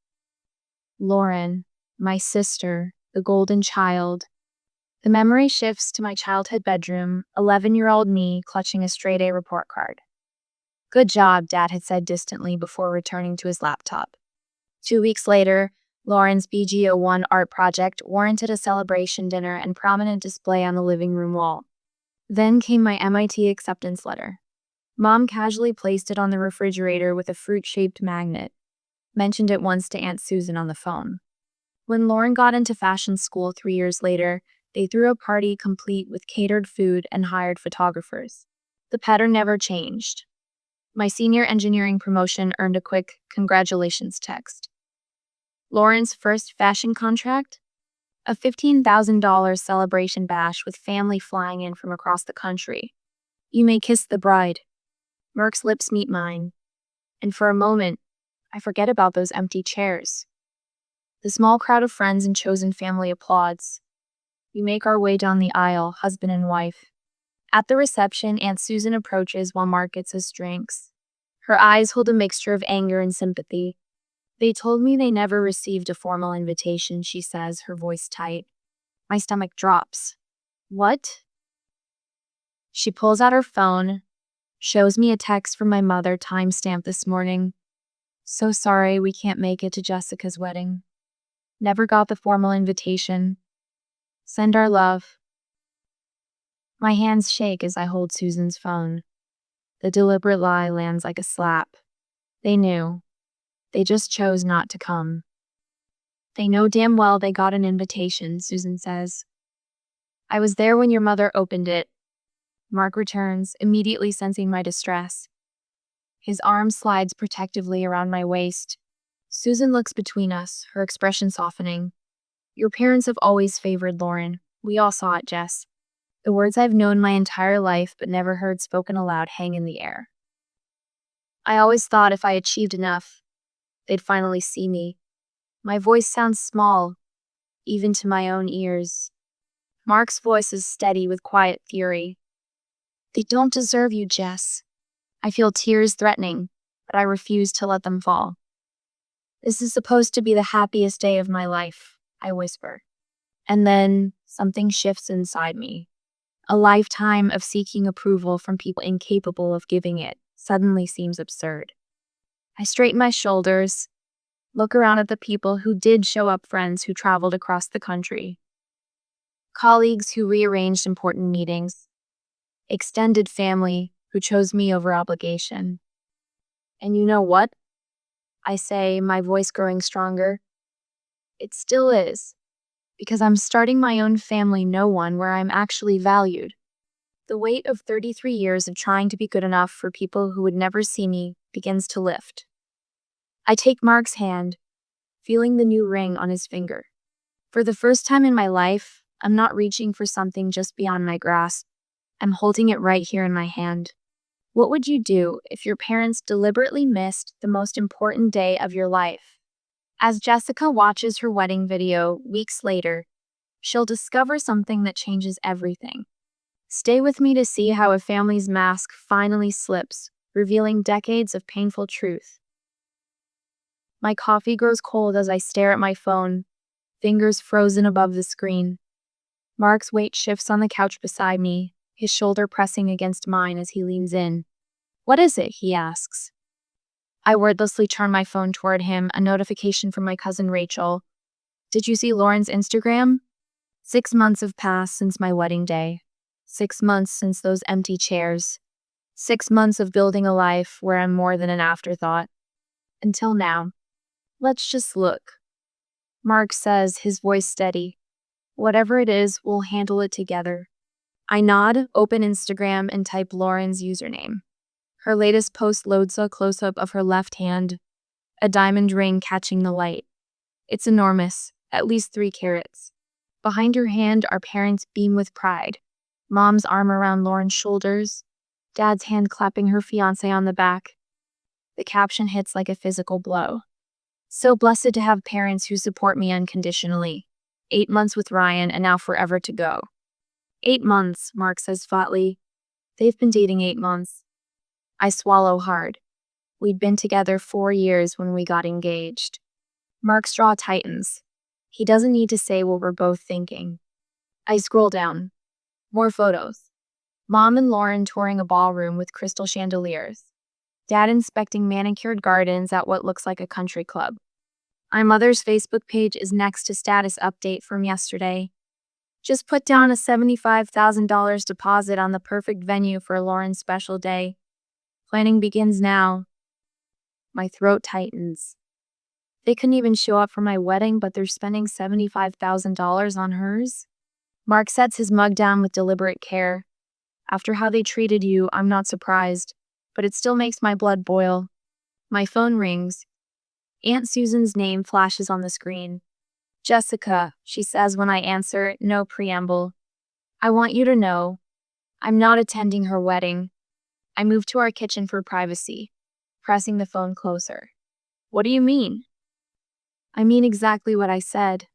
Lauren, my sister, the golden child. The memory shifts to my childhood bedroom, 11-year-old me clutching a straight-A report card. Good job, Dad had said distantly before returning to his laptop. 2 weeks later, Lauren's BGO1 art project warranted a celebration dinner and prominent display on the living room wall. Then came my MIT acceptance letter. Mom casually placed it on the refrigerator with a fruit-shaped magnet. Mentioned it once to Aunt Susan on the phone. When Lauren got into fashion school 3 years later, they threw a party complete with catered food and hired photographers. The pattern never changed. My senior engineering promotion earned a quick congratulations text. Lauren's first fashion contract? A $15,000 celebration bash with family flying in from across the country. You may kiss the bride. Merck's lips meet mine. And for a moment, I forget about those empty chairs. The small crowd of friends and chosen family applauds. We make our way down the aisle, husband and wife. At the reception, Aunt Susan approaches while Mark gets his drinks. Her eyes hold a mixture of anger and sympathy. They told me they never received a formal invitation, she says, her voice tight. My stomach drops. What? She pulls out her phone, shows me a text from my mother timestamped this morning. So sorry we can't make it to Jessica's wedding. Never got the formal invitation. Send our love. My hands shake as I hold Susan's phone. The deliberate lie lands like a slap. They knew. They just chose not to come. They know damn well they got an invitation, Susan says. I was there when your mother opened it. Mark returns, immediately sensing my distress. His arm slides protectively around my waist. Susan looks between us, her expression softening. Your parents have always favored Lauren. We all saw it, Jess. The words I've known my entire life but never heard spoken aloud hang in the air. I always thought if I achieved enough, they'd finally see me. My voice sounds small, even to my own ears. Mark's voice is steady with quiet fury. They don't deserve you, Jess. I feel tears threatening, but I refuse to let them fall. This is supposed to be the happiest day of my life, I whisper. And then something shifts inside me. A lifetime of seeking approval from people incapable of giving it suddenly seems absurd. I straighten my shoulders, look around at the people who did show up, friends who traveled across the country, colleagues who rearranged important meetings, extended family who chose me over obligation. And you know what? I say, my voice growing stronger. It still is, because I'm starting my own family, no one where I'm actually valued. The weight of 33 years of trying to be good enough for people who would never see me begins to lift. I take Mark's hand, feeling the new ring on his finger. For the first time in my life, I'm not reaching for something just beyond my grasp. I'm holding it right here in my hand. What would you do if your parents deliberately missed the most important day of your life? As Jessica watches her wedding video weeks later, she'll discover something that changes everything. Stay with me to see how a family's mask finally slips, revealing decades of painful truth. My coffee grows cold as I stare at my phone, fingers frozen above the screen. Mark's weight shifts on the couch beside me, his shoulder pressing against mine as he leans in. What is it? He asks. I wordlessly turn my phone toward him, a notification from my cousin Rachel. Did you see Lauren's Instagram? 6 months have passed since my wedding day. 6 months since those empty chairs. 6 months of building a life where I'm more than an afterthought. Until now. Let's just look. Mark says, his voice steady. Whatever it is, we'll handle it together. I nod, open Instagram, and type Lauren's username. Her latest post loads a close-up of her left hand, a diamond ring catching the light. It's enormous, at least 3 carats. Behind her hand, our parents beam with pride. Mom's arm around Lauren's shoulders, Dad's hand clapping her fiancé on the back. The caption hits like a physical blow. So blessed to have parents who support me unconditionally. 8 months with Ryan and now forever to go. 8 months, Mark says flatly. They've been dating 8 months. I swallow hard. We'd been together 4 years when we got engaged. Mark's jaw tightens. He doesn't need to say what we're both thinking. I scroll down. More photos. Mom and Lauren touring a ballroom with crystal chandeliers. Dad inspecting manicured gardens at what looks like a country club. My mother's Facebook page is next to status update from yesterday. Just put down a $75,000 deposit on the perfect venue for Lauren's special day. Planning begins now. My throat tightens. They couldn't even show up for my wedding, but they're spending $75,000 on hers? Mark sets his mug down with deliberate care. After how they treated you, I'm not surprised, but it still makes my blood boil. My phone rings. Aunt Susan's name flashes on the screen. Jessica, she says when I answer, no preamble. I want you to know, I'm not attending her wedding. I move to our kitchen for privacy, pressing the phone closer. What do you mean? I mean exactly what I said.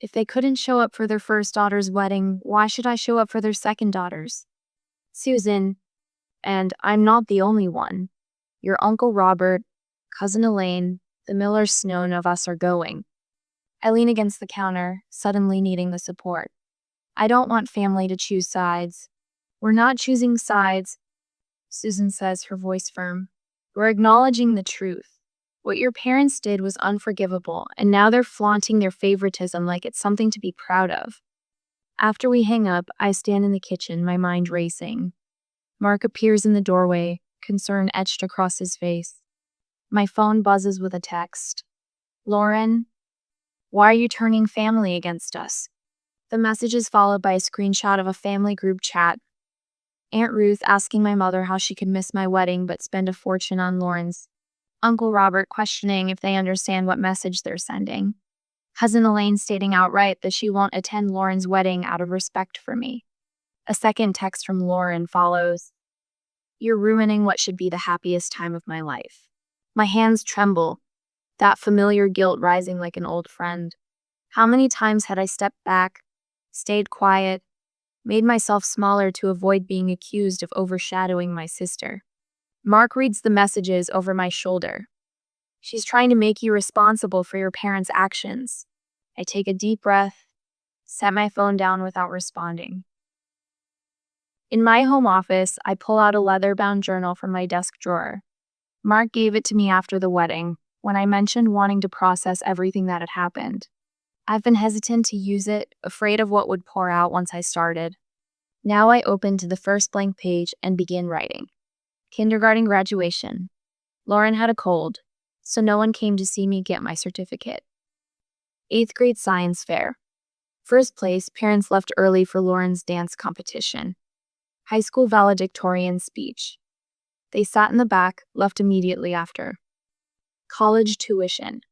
If they couldn't show up for their first daughter's wedding, why should I show up for their second daughter's? Susan, and I'm not the only one. Your Uncle Robert, Cousin Elaine, the Millers, none of us are going. I lean against the counter, suddenly needing the support. I don't want family to choose sides. We're not choosing sides, Susan says, her voice firm. We're acknowledging the truth. What your parents did was unforgivable, and now they're flaunting their favoritism like it's something to be proud of. After we hang up, I stand in the kitchen, my mind racing. Mark appears in the doorway, concern etched across his face. My phone buzzes with a text. Lauren, why are you turning family against us? The message is followed by a screenshot of a family group chat. Aunt Ruth asking my mother how she could miss my wedding but spend a fortune on Lauren's. Uncle Robert questioning if they understand what message they're sending. Cousin Elaine stating outright that she won't attend Lauren's wedding out of respect for me. A second text from Lauren follows. You're ruining what should be the happiest time of my life. My hands tremble, that familiar guilt rising like an old friend. How many times had I stepped back, stayed quiet, made myself smaller to avoid being accused of overshadowing my sister? Mark reads the messages over my shoulder. She's trying to make you responsible for your parents' actions. I take a deep breath, set my phone down without responding. In my home office, I pull out a leather-bound journal from my desk drawer. Mark gave it to me after the wedding, when I mentioned wanting to process everything that had happened. I've been hesitant to use it, afraid of what would pour out once I started. Now I open to the first blank page and begin writing. Kindergarten graduation. Lauren had a cold, so no one came to see me get my certificate. 8th grade science fair. First place, parents left early for Lauren's dance competition. High school valedictorian speech. They sat in the back, left immediately after. College tuition.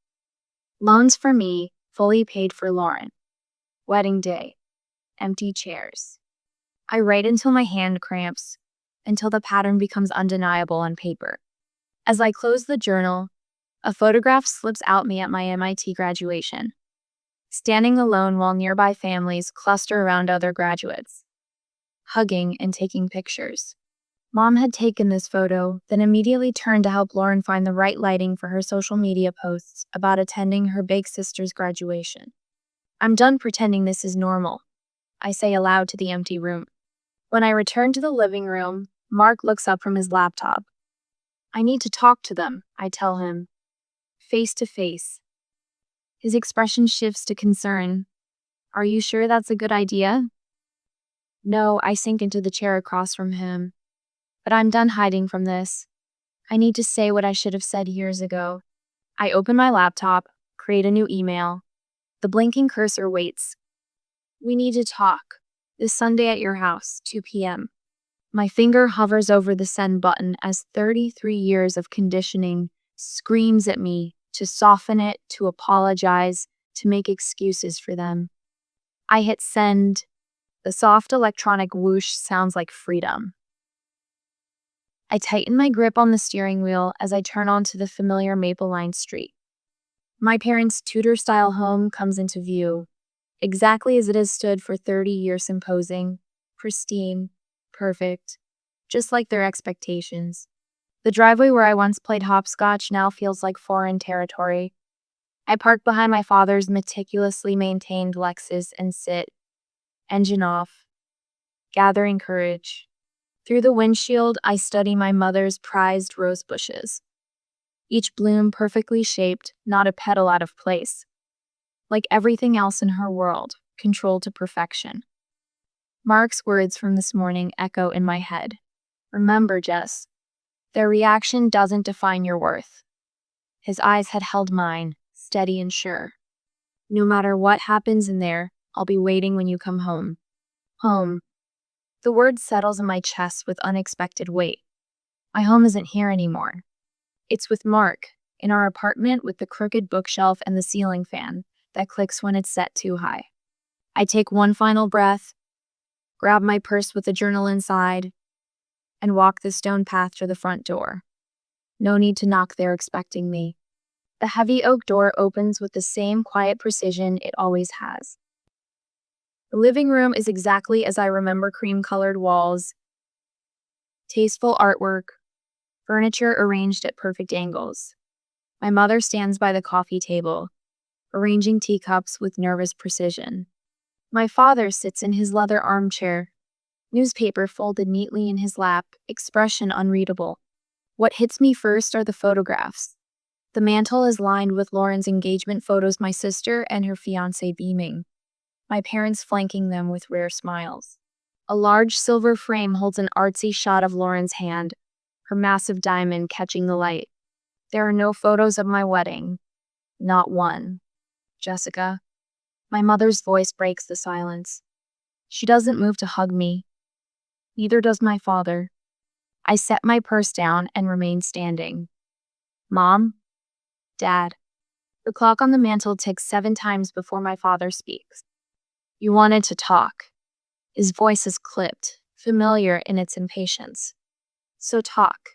Loans for me, fully paid for Lauren. Wedding day. Empty chairs. I write until my hand cramps, until the pattern becomes undeniable on paper. As I close the journal, a photograph slips out me at my MIT graduation, standing alone while nearby families cluster around other graduates, hugging and taking pictures. Mom had taken this photo, then immediately turned to help Lauren find the right lighting for her social media posts about attending her big sister's graduation. I'm done pretending this is normal, I say aloud to the empty room. When I return to the living room, Mark looks up from his laptop. I need to talk to them, I tell him, face to face. His expression shifts to concern. Are you sure that's a good idea? No, I sink into the chair across from him. But I'm done hiding from this. I need to say what I should have said years ago. I open my laptop, create a new email. The blinking cursor waits. We need to talk. This Sunday at your house, 2 p.m. My finger hovers over the send button as 33 years of conditioning screams at me to soften it, to apologize, to make excuses for them. I hit send. The soft electronic whoosh sounds like freedom. I tighten my grip on the steering wheel as I turn onto the familiar maple-lined street. My parents' Tudor-style home comes into view, exactly as it has stood for 30 years imposing, pristine, perfect, just like their expectations. The driveway where I once played hopscotch now feels like foreign territory. I park behind my father's meticulously maintained Lexus and sit, engine off, gathering courage. Through the windshield, I study my mother's prized rose bushes. Each bloom perfectly shaped, not a petal out of place. Like everything else in her world, controlled to perfection. Mark's words from this morning echo in my head. Remember, Jess, their reaction doesn't define your worth. His eyes had held mine, steady and sure. No matter what happens in there, I'll be waiting when you come home. Home. The word settles in my chest with unexpected weight. My home isn't here anymore. It's with Mark, in our apartment with the crooked bookshelf and the ceiling fan that clicks when it's set too high. I take one final breath, grab my purse with the journal inside, and walk the stone path to the front door. No need to knock there expecting me. The heavy oak door opens with the same quiet precision it always has. The living room is exactly as I remember: cream-colored walls, tasteful artwork, furniture arranged at perfect angles. My mother stands by the coffee table, arranging teacups with nervous precision. My father sits in his leather armchair, newspaper folded neatly in his lap, expression unreadable. What hits me first are the photographs. The mantle is lined with Lauren's engagement photos, my sister and her fiancé beaming, my parents flanking them with rare smiles. A large silver frame holds an artsy shot of Lauren's hand, her massive diamond catching the light. There are no photos of my wedding. Not one. Jessica. My mother's voice breaks the silence. She doesn't move to hug me. Neither does my father. I set my purse down and remain standing. Mom? Dad? The clock on the mantel ticks 7 times before my father speaks. You wanted to talk. His voice is clipped, familiar in its impatience. So talk.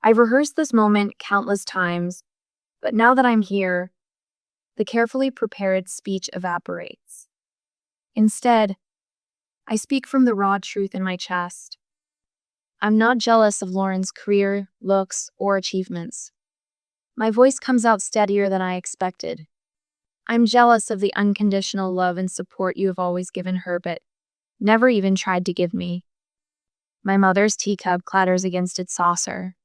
I've rehearsed this moment countless times, but now that I'm here, The carefully prepared speech evaporates. Instead, I speak from the raw truth in my chest. I'm not jealous of Lauren's career, looks, or achievements. My voice comes out steadier than I expected. I'm jealous of the unconditional love and support you have always given her, but never even tried to give me. My mother's teacup clatters against its saucer.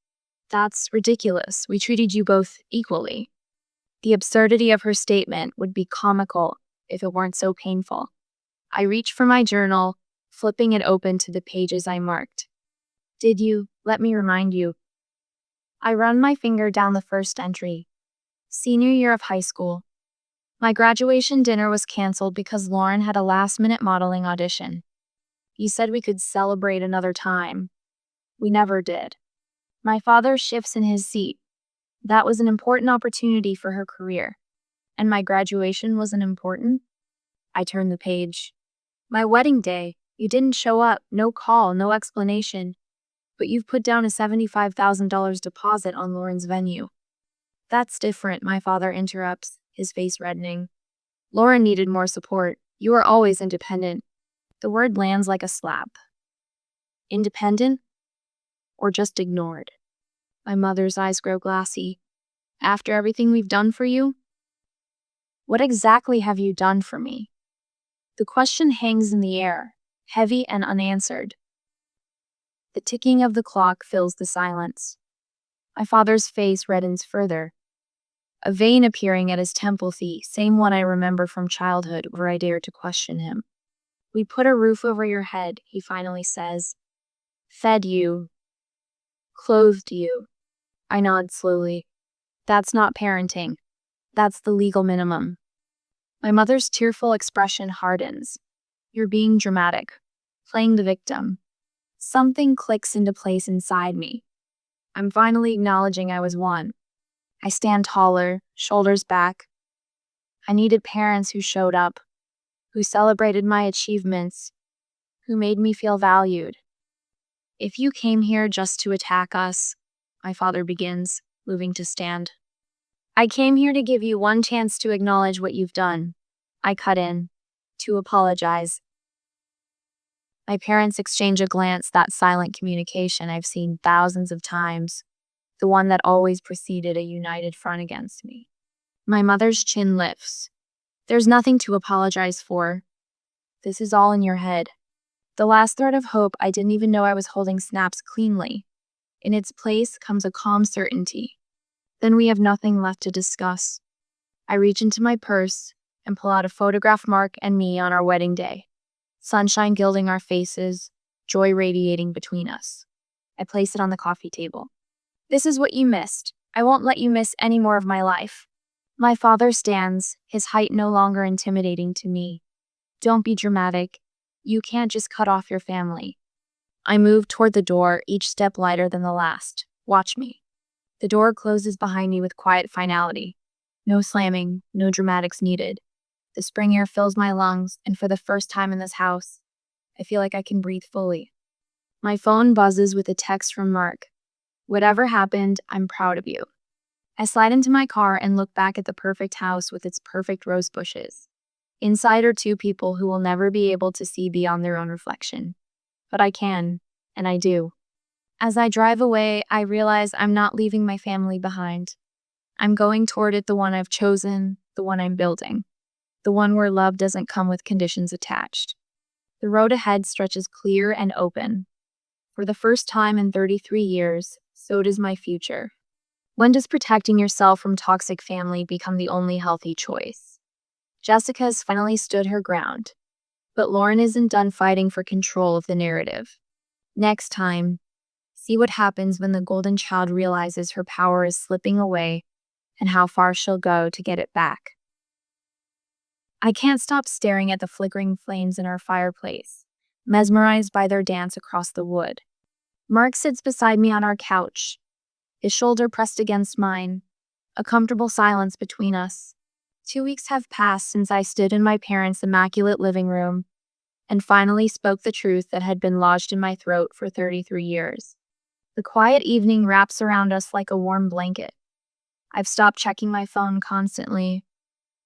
That's ridiculous. We treated you both equally. The absurdity of her statement would be comical if it weren't so painful. I reach for my journal, flipping it open to the pages I marked. Did you? Let me remind you. I run my finger down the first entry. Senior year of high school. My graduation dinner was canceled because Lauren had a last-minute modeling audition. You said we could celebrate another time. We never did. My father shifts in his seat. That was an important opportunity for her career. And my graduation wasn't important? I turn the page. My wedding day. You didn't show up. No call, no explanation. But you've put down a $75,000 deposit on Lauren's venue. That's different, my father interrupts, his face reddening. Lauren needed more support. You were always independent. The word lands like a slap. Independent? Or just ignored? My mother's eyes grow glassy. After everything we've done for you? What exactly have you done for me? The question hangs in the air, heavy and unanswered. The ticking of the clock fills the silence. My father's face reddens further. A vein appearing at his temple fee, same one I remember from childhood where I dared to question him. We put a roof over your head, he finally says. Fed you. Clothed you. I nod slowly. That's not parenting. That's the legal minimum. My mother's tearful expression hardens. You're being dramatic. Playing the victim. Something clicks into place inside me. I'm finally acknowledging I was one. I stand taller, shoulders back. I needed parents who showed up, who celebrated my achievements, who made me feel valued. If you came here just to attack us, my father begins, moving to stand. I came here to give you one chance to acknowledge what you've done. I cut in, to apologize. My parents exchange a glance, that silent communication I've seen thousands of times, the one that always preceded a united front against me. My mother's chin lifts. There's nothing to apologize for. This is all in your head. The last thread of hope I didn't even know I was holding snaps cleanly. In its place comes a calm certainty. Then we have nothing left to discuss. I reach into my purse and pull out a photograph Mark and me on our wedding day. Sunshine gilding our faces, joy radiating between us. I place it on the coffee table. This is what you missed. I won't let you miss any more of my life. My father stands, his height no longer intimidating to me. Don't be dramatic. You can't just cut off your family. I move toward the door, each step lighter than the last. Watch me. The door closes behind me with quiet finality. No slamming, no dramatics needed. The spring air fills my lungs, and for the first time in this house, I feel like I can breathe fully. My phone buzzes with a text from Mark. Whatever happened, I'm proud of you. I slide into my car and look back at the perfect house with its perfect rose bushes. Inside are two people who will never be able to see beyond their own reflection. But I can, and I do. As I drive away, I realize I'm not leaving my family behind. I'm going toward it, the one I've chosen, the one I'm building. The one where love doesn't come with conditions attached. The road ahead stretches clear and open. For the first time in 33 years, so does my future. When does protecting yourself from toxic family become the only healthy choice? Jessica has finally stood her ground, but Lauren isn't done fighting for control of the narrative. Next time, see what happens when the golden child realizes her power is slipping away and how far she'll go to get it back. I can't stop staring at the flickering flames in our fireplace, mesmerized by their dance across the wood. Mark sits beside me on our couch, his shoulder pressed against mine, a comfortable silence between us. 2 weeks have passed since I stood in my parents' immaculate living room and finally spoke the truth that had been lodged in my throat for 33 years. The quiet evening wraps around us like a warm blanket. I've stopped checking my phone constantly,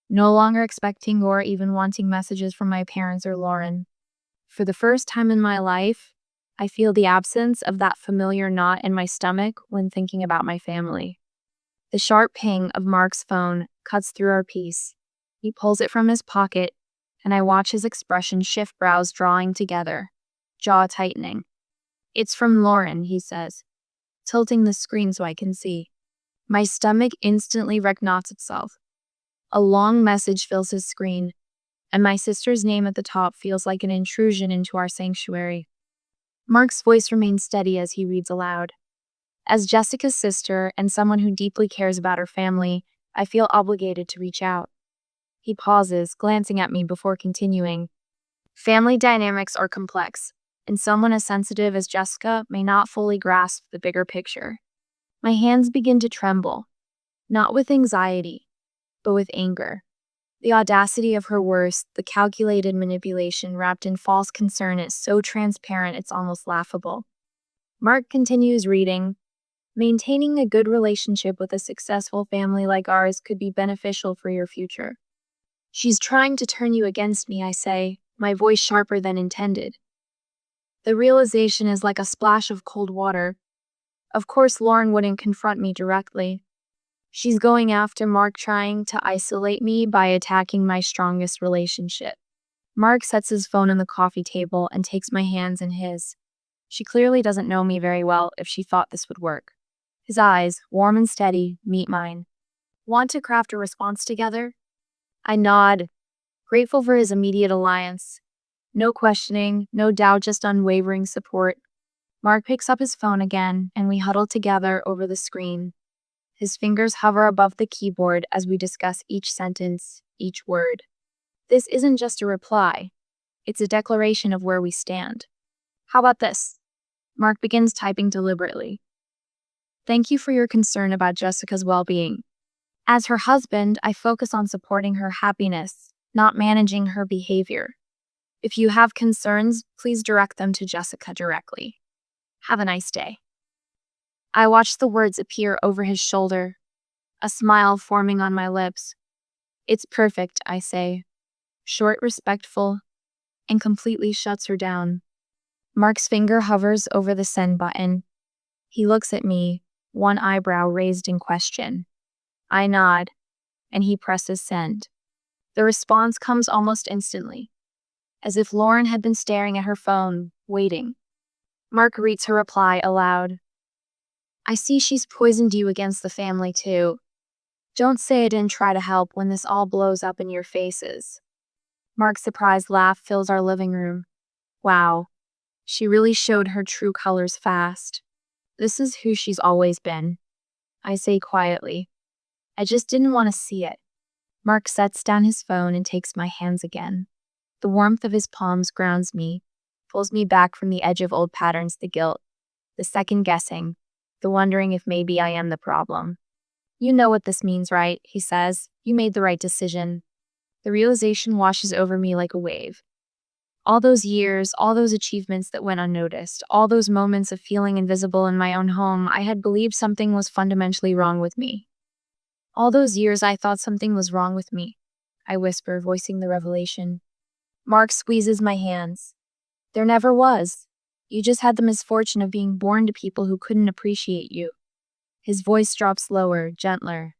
no longer expecting or even wanting messages from my parents or Lauren. For the first time in my life, I feel the absence of that familiar knot in my stomach when thinking about my family. The sharp ping of Mark's phone cuts through our peace. He pulls it from his pocket, and I watch his expression shift, brows drawing together, jaw tightening. "It's from Lauren," he says, tilting the screen so I can see. My stomach instantly reknots itself. A long message fills his screen, and my sister's name at the top feels like an intrusion into our sanctuary. Mark's voice remains steady as he reads aloud. As Jessica's sister and someone who deeply cares about her family, I feel obligated to reach out. He pauses, glancing at me before continuing. Family dynamics are complex, and someone as sensitive as Jessica may not fully grasp the bigger picture. My hands begin to tremble, not with anxiety, but with anger. The audacity of her words, the calculated manipulation wrapped in false concern is so transparent it's almost laughable. Mark continues reading. Maintaining a good relationship with a successful family like ours could be beneficial for your future. She's trying to turn you against me, I say, my voice sharper than intended. The realization is like a splash of cold water. Of course, Lauren wouldn't confront me directly. She's going after Mark, trying to isolate me by attacking my strongest relationship. Mark sets his phone on the coffee table and takes my hands in his. She clearly doesn't know me very well if she thought this would work. His eyes, warm and steady, meet mine. Want to craft a response together? I nod, grateful for his immediate alliance. No questioning, no doubt, just unwavering support. Mark picks up his phone again, and we huddle together over the screen. His fingers hover above the keyboard as we discuss each sentence, each word. This isn't just a reply. It's a declaration of where we stand. How about this? Mark begins typing deliberately. Thank you for your concern about Jessica's well-being. As her husband, I focus on supporting her happiness, not managing her behavior. If you have concerns, please direct them to Jessica directly. Have a nice day. I watch the words appear over his shoulder, a smile forming on my lips. It's perfect, I say. Short, respectful, and completely shuts her down. Mark's finger hovers over the send button. He looks at me, one eyebrow raised in question. I nod, and he presses send. The response comes almost instantly, as if Lauren had been staring at her phone, waiting. Mark reads her reply aloud. I see she's poisoned you against the family too. Don't say I didn't try to help when this all blows up in your faces. Mark's surprised laugh fills our living room. Wow, she really showed her true colors fast. This is who she's always been. I say quietly. I just didn't want to see it. Mark sets down his phone and takes my hands again. The warmth of his palms grounds me, pulls me back from the edge of old patterns, the guilt, the second guessing, the wondering if maybe I am the problem. You know what this means, right? He says. You made the right decision. The realization washes over me like a wave. All those years, all those achievements that went unnoticed, all those moments of feeling invisible in my own home, I had believed something was fundamentally wrong with me. All those years I thought something was wrong with me, I whisper, voicing the revelation. Mark squeezes my hands. There never was. You just had the misfortune of being born to people who couldn't appreciate you. His voice drops lower, gentler.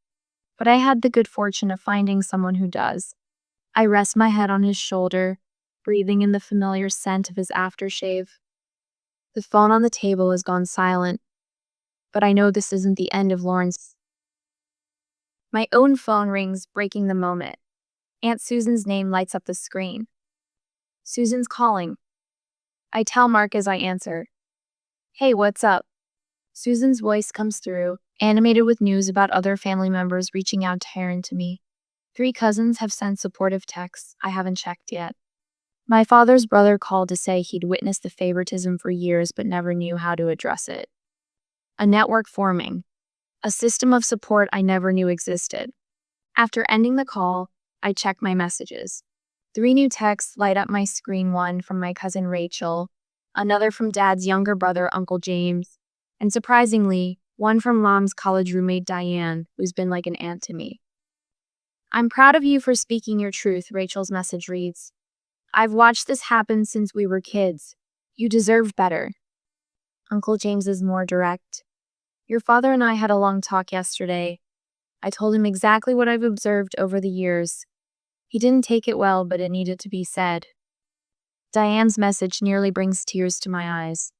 But I had the good fortune of finding someone who does. I rest my head on his shoulder, breathing in the familiar scent of his aftershave. The phone on the table has gone silent, but I know this isn't the end of Lauren's. My own phone rings, breaking the moment. Aunt Susan's name lights up the screen. Susan's calling. I tell Mark as I answer. Hey, what's up? Susan's voice comes through, animated with news about other family members reaching out to her and to me. 3 cousins have sent supportive texts. I haven't checked yet. My father's brother called to say he'd witnessed the favoritism for years but never knew how to address it. A network forming. A system of support I never knew existed. After ending the call, I check my messages. 3 new texts light up my screen, one from my cousin Rachel, another from Dad's younger brother, Uncle James, and surprisingly, one from Mom's college roommate Diane, who's been like an aunt to me. I'm proud of you for speaking your truth, Rachel's message reads. I've watched this happen since we were kids. You deserve better. Uncle James is more direct. Your father and I had a long talk yesterday. I told him exactly what I've observed over the years. He didn't take it well, but it needed to be said. Diane's message nearly brings tears to my eyes.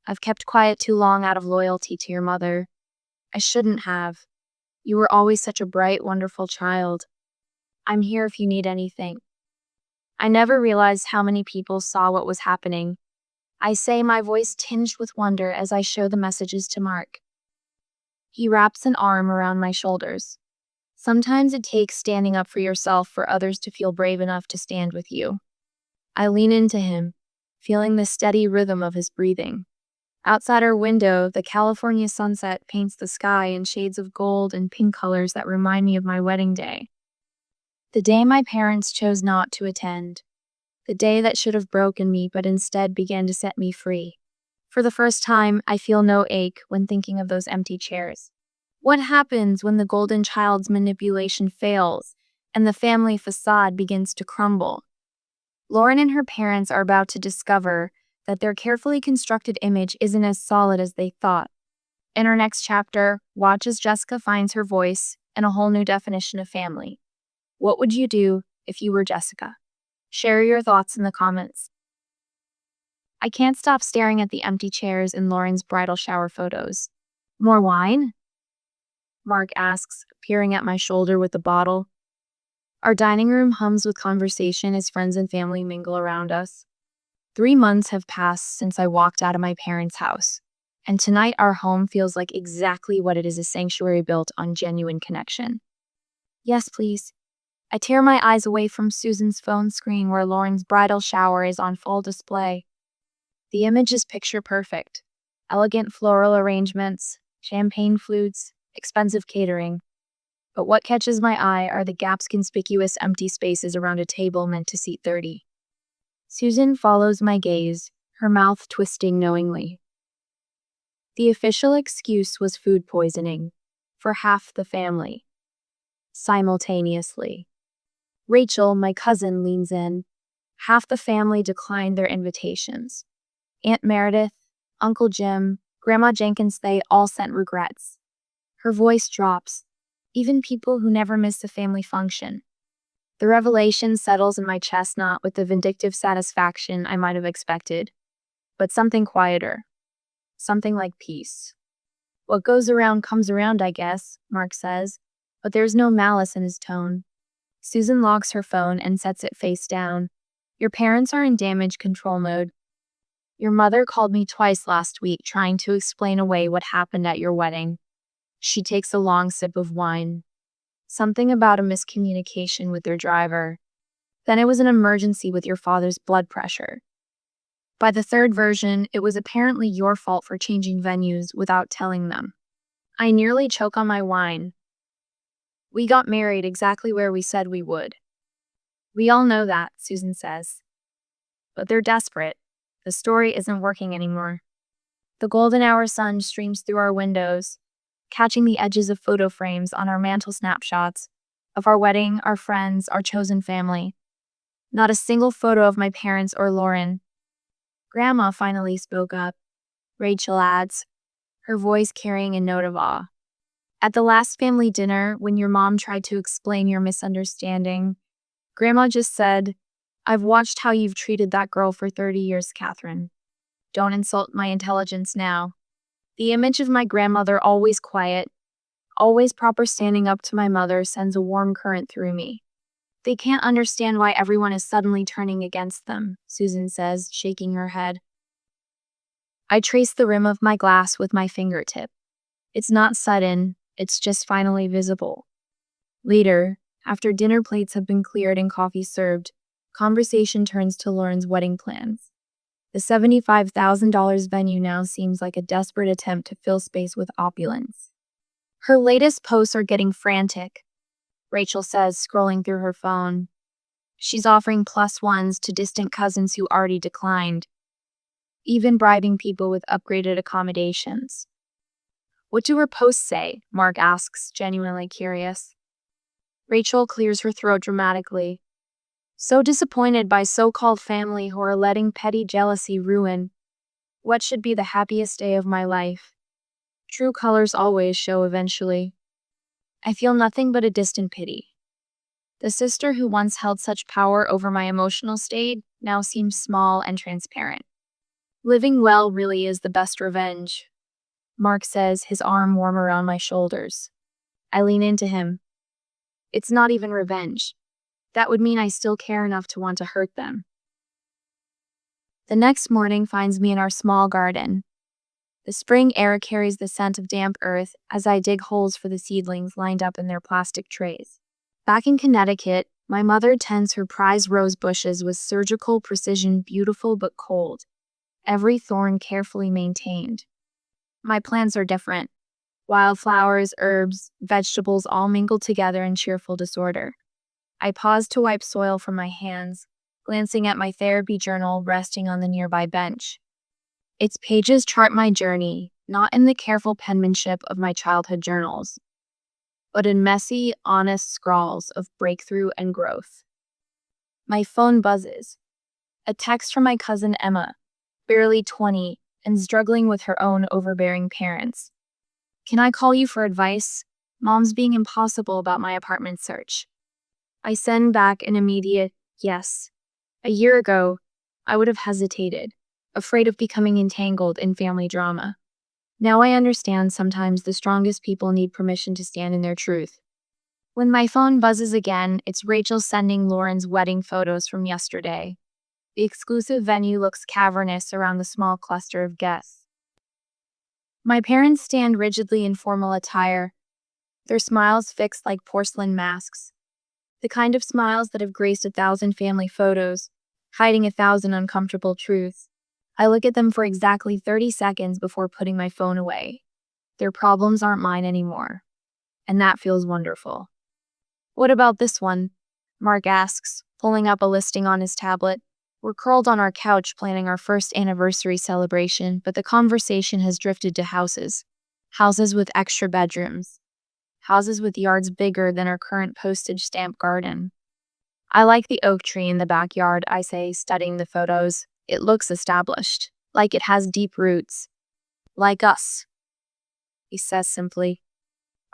I've kept quiet too long out of loyalty to your mother. I shouldn't have. You were always such a bright, wonderful child. I'm here if you need anything. I never realized how many people saw what was happening. I say, my voice tinged with wonder as I show the messages to Mark. He wraps an arm around my shoulders. Sometimes it takes standing up for yourself for others to feel brave enough to stand with you. I lean into him, feeling the steady rhythm of his breathing. Outside our window, the California sunset paints the sky in shades of gold and pink colors that remind me of my wedding day. The day my parents chose not to attend. The day that should have broken me but instead began to set me free. For the first time, I feel no ache when thinking of those empty chairs. What happens when the golden child's manipulation fails and the family facade begins to crumble? Lauren and her parents are about to discover that their carefully constructed image isn't as solid as they thought. In our next chapter, watch as Jessica finds her voice and a whole new definition of family. What would you do if you were Jessica? Share your thoughts in the comments. I can't stop staring at the empty chairs in Lauren's bridal shower photos. More wine? Mark asks, peering at my shoulder with the bottle. Our dining room hums with conversation as friends and family mingle around us. 3 months have passed since I walked out of my parents' house, and tonight our home feels like exactly what it is, a sanctuary built on genuine connection. Yes, please. I tear my eyes away from Susan's phone screen where Lauren's bridal shower is on full display. The image is picture perfect. Elegant floral arrangements, champagne flutes, expensive catering. But what catches my eye are the gaps, conspicuous empty spaces around a table meant to seat 30. Susan follows my gaze, her mouth twisting knowingly. The official excuse was food poisoning for half the family. Simultaneously, Rachel, my cousin, leans in. Half the family declined their invitations. Aunt Meredith, Uncle Jim, Grandma Jenkins, they all sent regrets. Her voice drops. Even people who never miss a family function. The revelation settles in my chest, not with the vindictive satisfaction I might have expected, but something quieter. Something like peace. What goes around comes around, I guess, Mark says, but there's no malice in his tone. Susan locks her phone and sets it face down. Your parents are in damage control mode. Your mother called me twice last week trying to explain away what happened at your wedding. She takes a long sip of wine. Something about a miscommunication with their driver. Then it was an emergency with your father's blood pressure. By the third version, it was apparently your fault for changing venues without telling them. I nearly choke on my wine. We got married exactly where we said we would. We all know that, Susan says. But they're desperate. The story isn't working anymore. The golden hour sun streams through our windows, catching the edges of photo frames on our mantle snapshots of our wedding, our friends, our chosen family. Not a single photo of my parents or Lauren. Grandma finally spoke up, Rachel adds, her voice carrying a note of awe. At the last family dinner, when your mom tried to explain your misunderstanding, Grandma just said, I've watched how you've treated that girl for 30 years, Catherine. Don't insult my intelligence now. The image of my grandmother, always quiet, always proper, standing up to my mother, sends a warm current through me. They can't understand why everyone is suddenly turning against them, Susan says, shaking her head. I trace the rim of my glass with my fingertip. It's not sudden, it's just finally visible. Later, after dinner plates have been cleared and coffee served, conversation turns to Lauren's wedding plans. The $75,000 venue now seems like a desperate attempt to fill space with opulence. Her latest posts are getting frantic, Rachel says, scrolling through her phone. She's offering +1s to distant cousins who already declined, even bribing people with upgraded accommodations. What do her posts say? Mark asks, genuinely curious. Rachel clears her throat dramatically. So disappointed by so-called family who are letting petty jealousy ruin what should be the happiest day of my life. True colors always show eventually. I feel nothing but a distant pity. The sister who once held such power over my emotional state now seems small and transparent. Living well really is the best revenge, Mark says, his arm warm around my shoulders. I lean into him. It's not even revenge. That would mean I still care enough to want to hurt them. The next morning finds me in our small garden. The spring air carries the scent of damp earth as I dig holes for the seedlings lined up in their plastic trays. Back in Connecticut, my mother tends her prized rose bushes with surgical precision, beautiful but cold, every thorn carefully maintained. My plants are different. Wildflowers, herbs, vegetables all mingled together in cheerful disorder. I pause to wipe soil from my hands, glancing at my therapy journal resting on the nearby bench. Its pages chart my journey, not in the careful penmanship of my childhood journals, but in messy, honest scrawls of breakthrough and growth. My phone buzzes. A text from my cousin Emma, barely 20 and struggling with her own overbearing parents. Can I call you for advice? Mom's being impossible about my apartment search. I send back an immediate yes. A year ago, I would have hesitated, afraid of becoming entangled in family drama. Now I understand sometimes the strongest people need permission to stand in their truth. When my phone buzzes again, it's Rachel sending Lauren's wedding photos from yesterday. The exclusive venue looks cavernous around the small cluster of guests. My parents stand rigidly in formal attire, their smiles fixed like porcelain masks. The kind of smiles that have graced 1,000 family photos, hiding 1,000 uncomfortable truths. I look at them for exactly 30 seconds before putting my phone away. Their problems aren't mine anymore. And that feels wonderful. What about this one? Mark asks, pulling up a listing on his tablet. We're curled on our couch planning our first anniversary celebration, but the conversation has drifted to houses. Houses with extra bedrooms. Houses with yards bigger than our current postage stamp garden. I like the oak tree in the backyard, I say, studying the photos. It looks established, like it has deep roots. Like us, he says simply.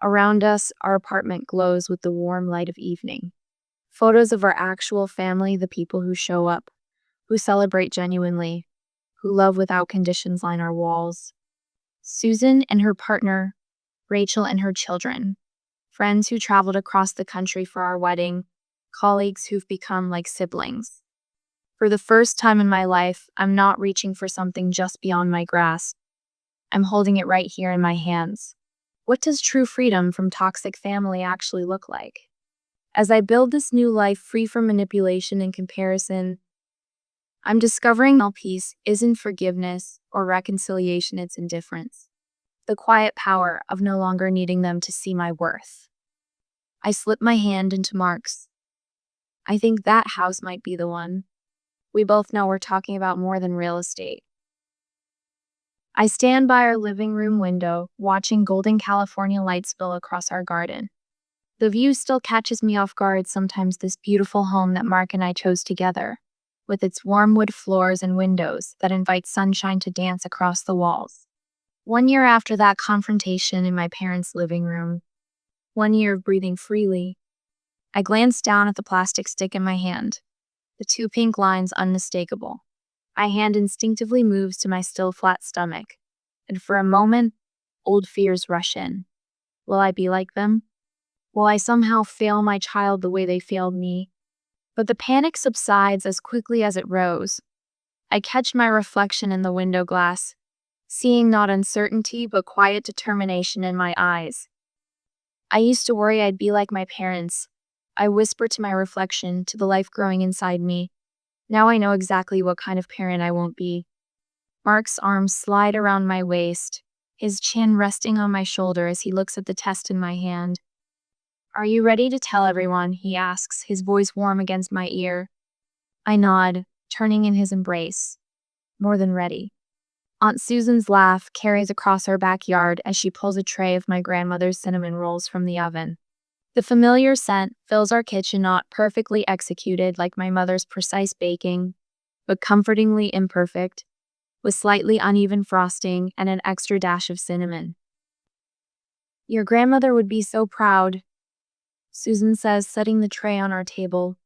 Around us, our apartment glows with the warm light of evening. Photos of our actual family, the people who show up, who celebrate genuinely, who love without conditions line our walls. Susan and her partner, Rachel and her children, friends who traveled across the country for our wedding, colleagues who've become like siblings. For the first time in my life, I'm not reaching for something just beyond my grasp. I'm holding it right here in my hands. What does true freedom from toxic family actually look like? As I build this new life free from manipulation and comparison, I'm discovering my peace isn't forgiveness or reconciliation, it's indifference. The quiet power of no longer needing them to see my worth. I slip my hand into Mark's. I think that house might be the one. We both know we're talking about more than real estate. I stand by our living room window, watching golden California lights spill across our garden. The view still catches me off guard sometimes, this beautiful home that Mark and I chose together, with its warm wood floors and windows that invite sunshine to dance across the walls. 1 year after that confrontation in my parents' living room, 1 year of breathing freely, I glance down at the plastic stick in my hand, the 2 pink lines unmistakable. My hand instinctively moves to my still flat stomach, and for a moment, old fears rush in. Will I be like them? Will I somehow fail my child the way they failed me? But the panic subsides as quickly as it rose. I catch my reflection in the window glass, seeing not uncertainty but quiet determination in my eyes. I used to worry I'd be like my parents. I whisper to my reflection, to the life growing inside me. Now I know exactly what kind of parent I won't be. Mark's arms slide around my waist, his chin resting on my shoulder as he looks at the test in my hand. Are you ready to tell everyone? He asks, his voice warm against my ear. I nod, turning in his embrace. More than ready. Aunt Susan's laugh carries across our backyard as she pulls a tray of my grandmother's cinnamon rolls from the oven. The familiar scent fills our kitchen, not perfectly executed like my mother's precise baking, but comfortingly imperfect, with slightly uneven frosting and an extra dash of cinnamon. Your grandmother would be so proud, Susan says, setting the tray on our table.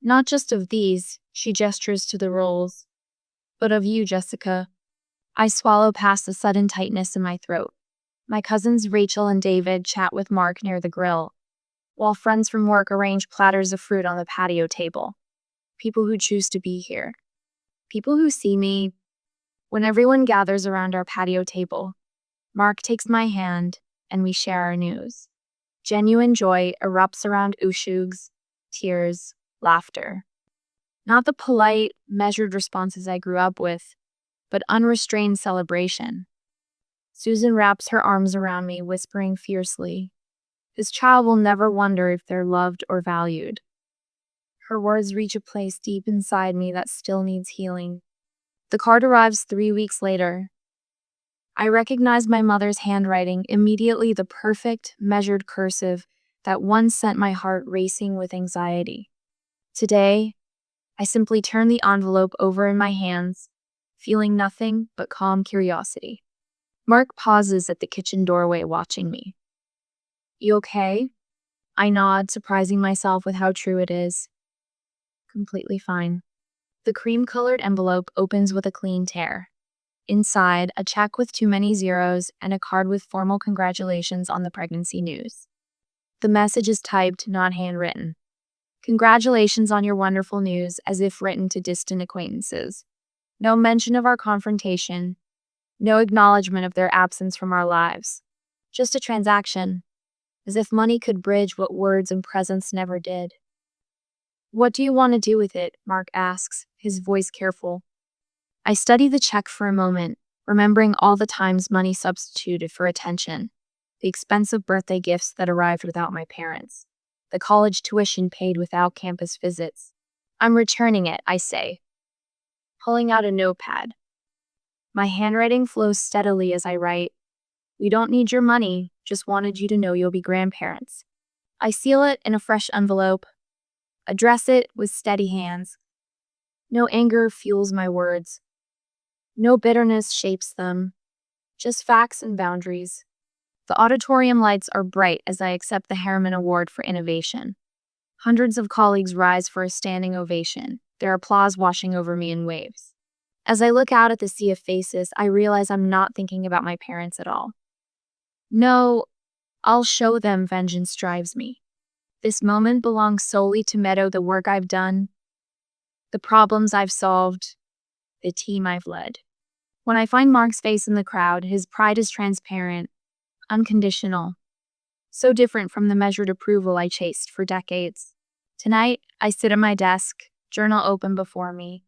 Not just of these, she gestures to the rolls, but of you, Jessica. I swallow past the sudden tightness in my throat. My cousins Rachel and David chat with Mark near the grill, while friends from work arrange platters of fruit on the patio table. People who choose to be here. People who see me. When everyone gathers around our patio table, Mark takes my hand and we share our news. Genuine joy erupts around ushugs, tears, laughter. Not the polite, measured responses I grew up with, but unrestrained celebration. Susan wraps her arms around me, whispering fiercely, "This child will never wonder if they're loved or valued." Her words reach a place deep inside me that still needs healing. The card arrives 3 weeks later. I recognize my mother's handwriting, immediately the perfect, measured cursive that once sent my heart racing with anxiety. Today, I simply turn the envelope over in my hands, feeling nothing but calm curiosity. Mark pauses at the kitchen doorway, watching me. "You okay?" I nod, surprising myself with how true it is. "Completely fine." The cream-colored envelope opens with a clean tear. Inside, a check with too many zeros and a card with formal congratulations on the pregnancy news. The message is typed, not handwritten. "Congratulations on your wonderful news," as if written to distant acquaintances. No mention of our confrontation. No acknowledgement of their absence from our lives. Just a transaction, as if money could bridge what words and presence never did. "What do you want to do with it?" Mark asks, his voice careful. I study the check for a moment, remembering all the times money substituted for attention, the expensive birthday gifts that arrived without my parents, the college tuition paid without campus visits. "I'm returning it," I say, pulling out a notepad. My handwriting flows steadily as I write, "We don't need your money, just wanted you to know you'll be grandparents." I seal it in a fresh envelope, address it with steady hands. No anger fuels my words. No bitterness shapes them. Just facts and boundaries. The auditorium lights are bright as I accept the Harriman Award for Innovation. Hundreds of colleagues rise for a standing ovation, their applause washing over me in waves. As I look out at the sea of faces, I realize I'm not thinking about my parents at all. No, I'll show them, vengeance drives me. This moment belongs solely to Meadow, the work I've done, the problems I've solved, the team I've led. When I find Mark's face in the crowd, his pride is transparent, unconditional, so different from the measured approval I chased for decades. Tonight, I sit at my desk, journal open before me.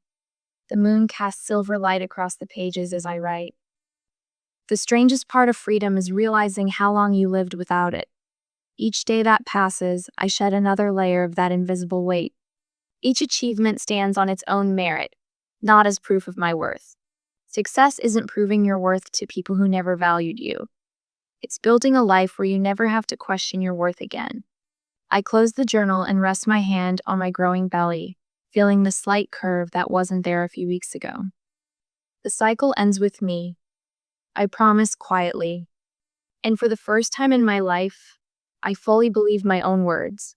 The moon casts silver light across the pages as I write. The strangest part of freedom is realizing how long you lived without it. Each day that passes, I shed another layer of that invisible weight. Each achievement stands on its own merit, not as proof of my worth. Success isn't proving your worth to people who never valued you. It's building a life where you never have to question your worth again. I close the journal and rest my hand on my growing belly, feeling the slight curve that wasn't there a few weeks ago. The cycle ends with me, I promise quietly. And for the first time in my life, I fully believe my own words.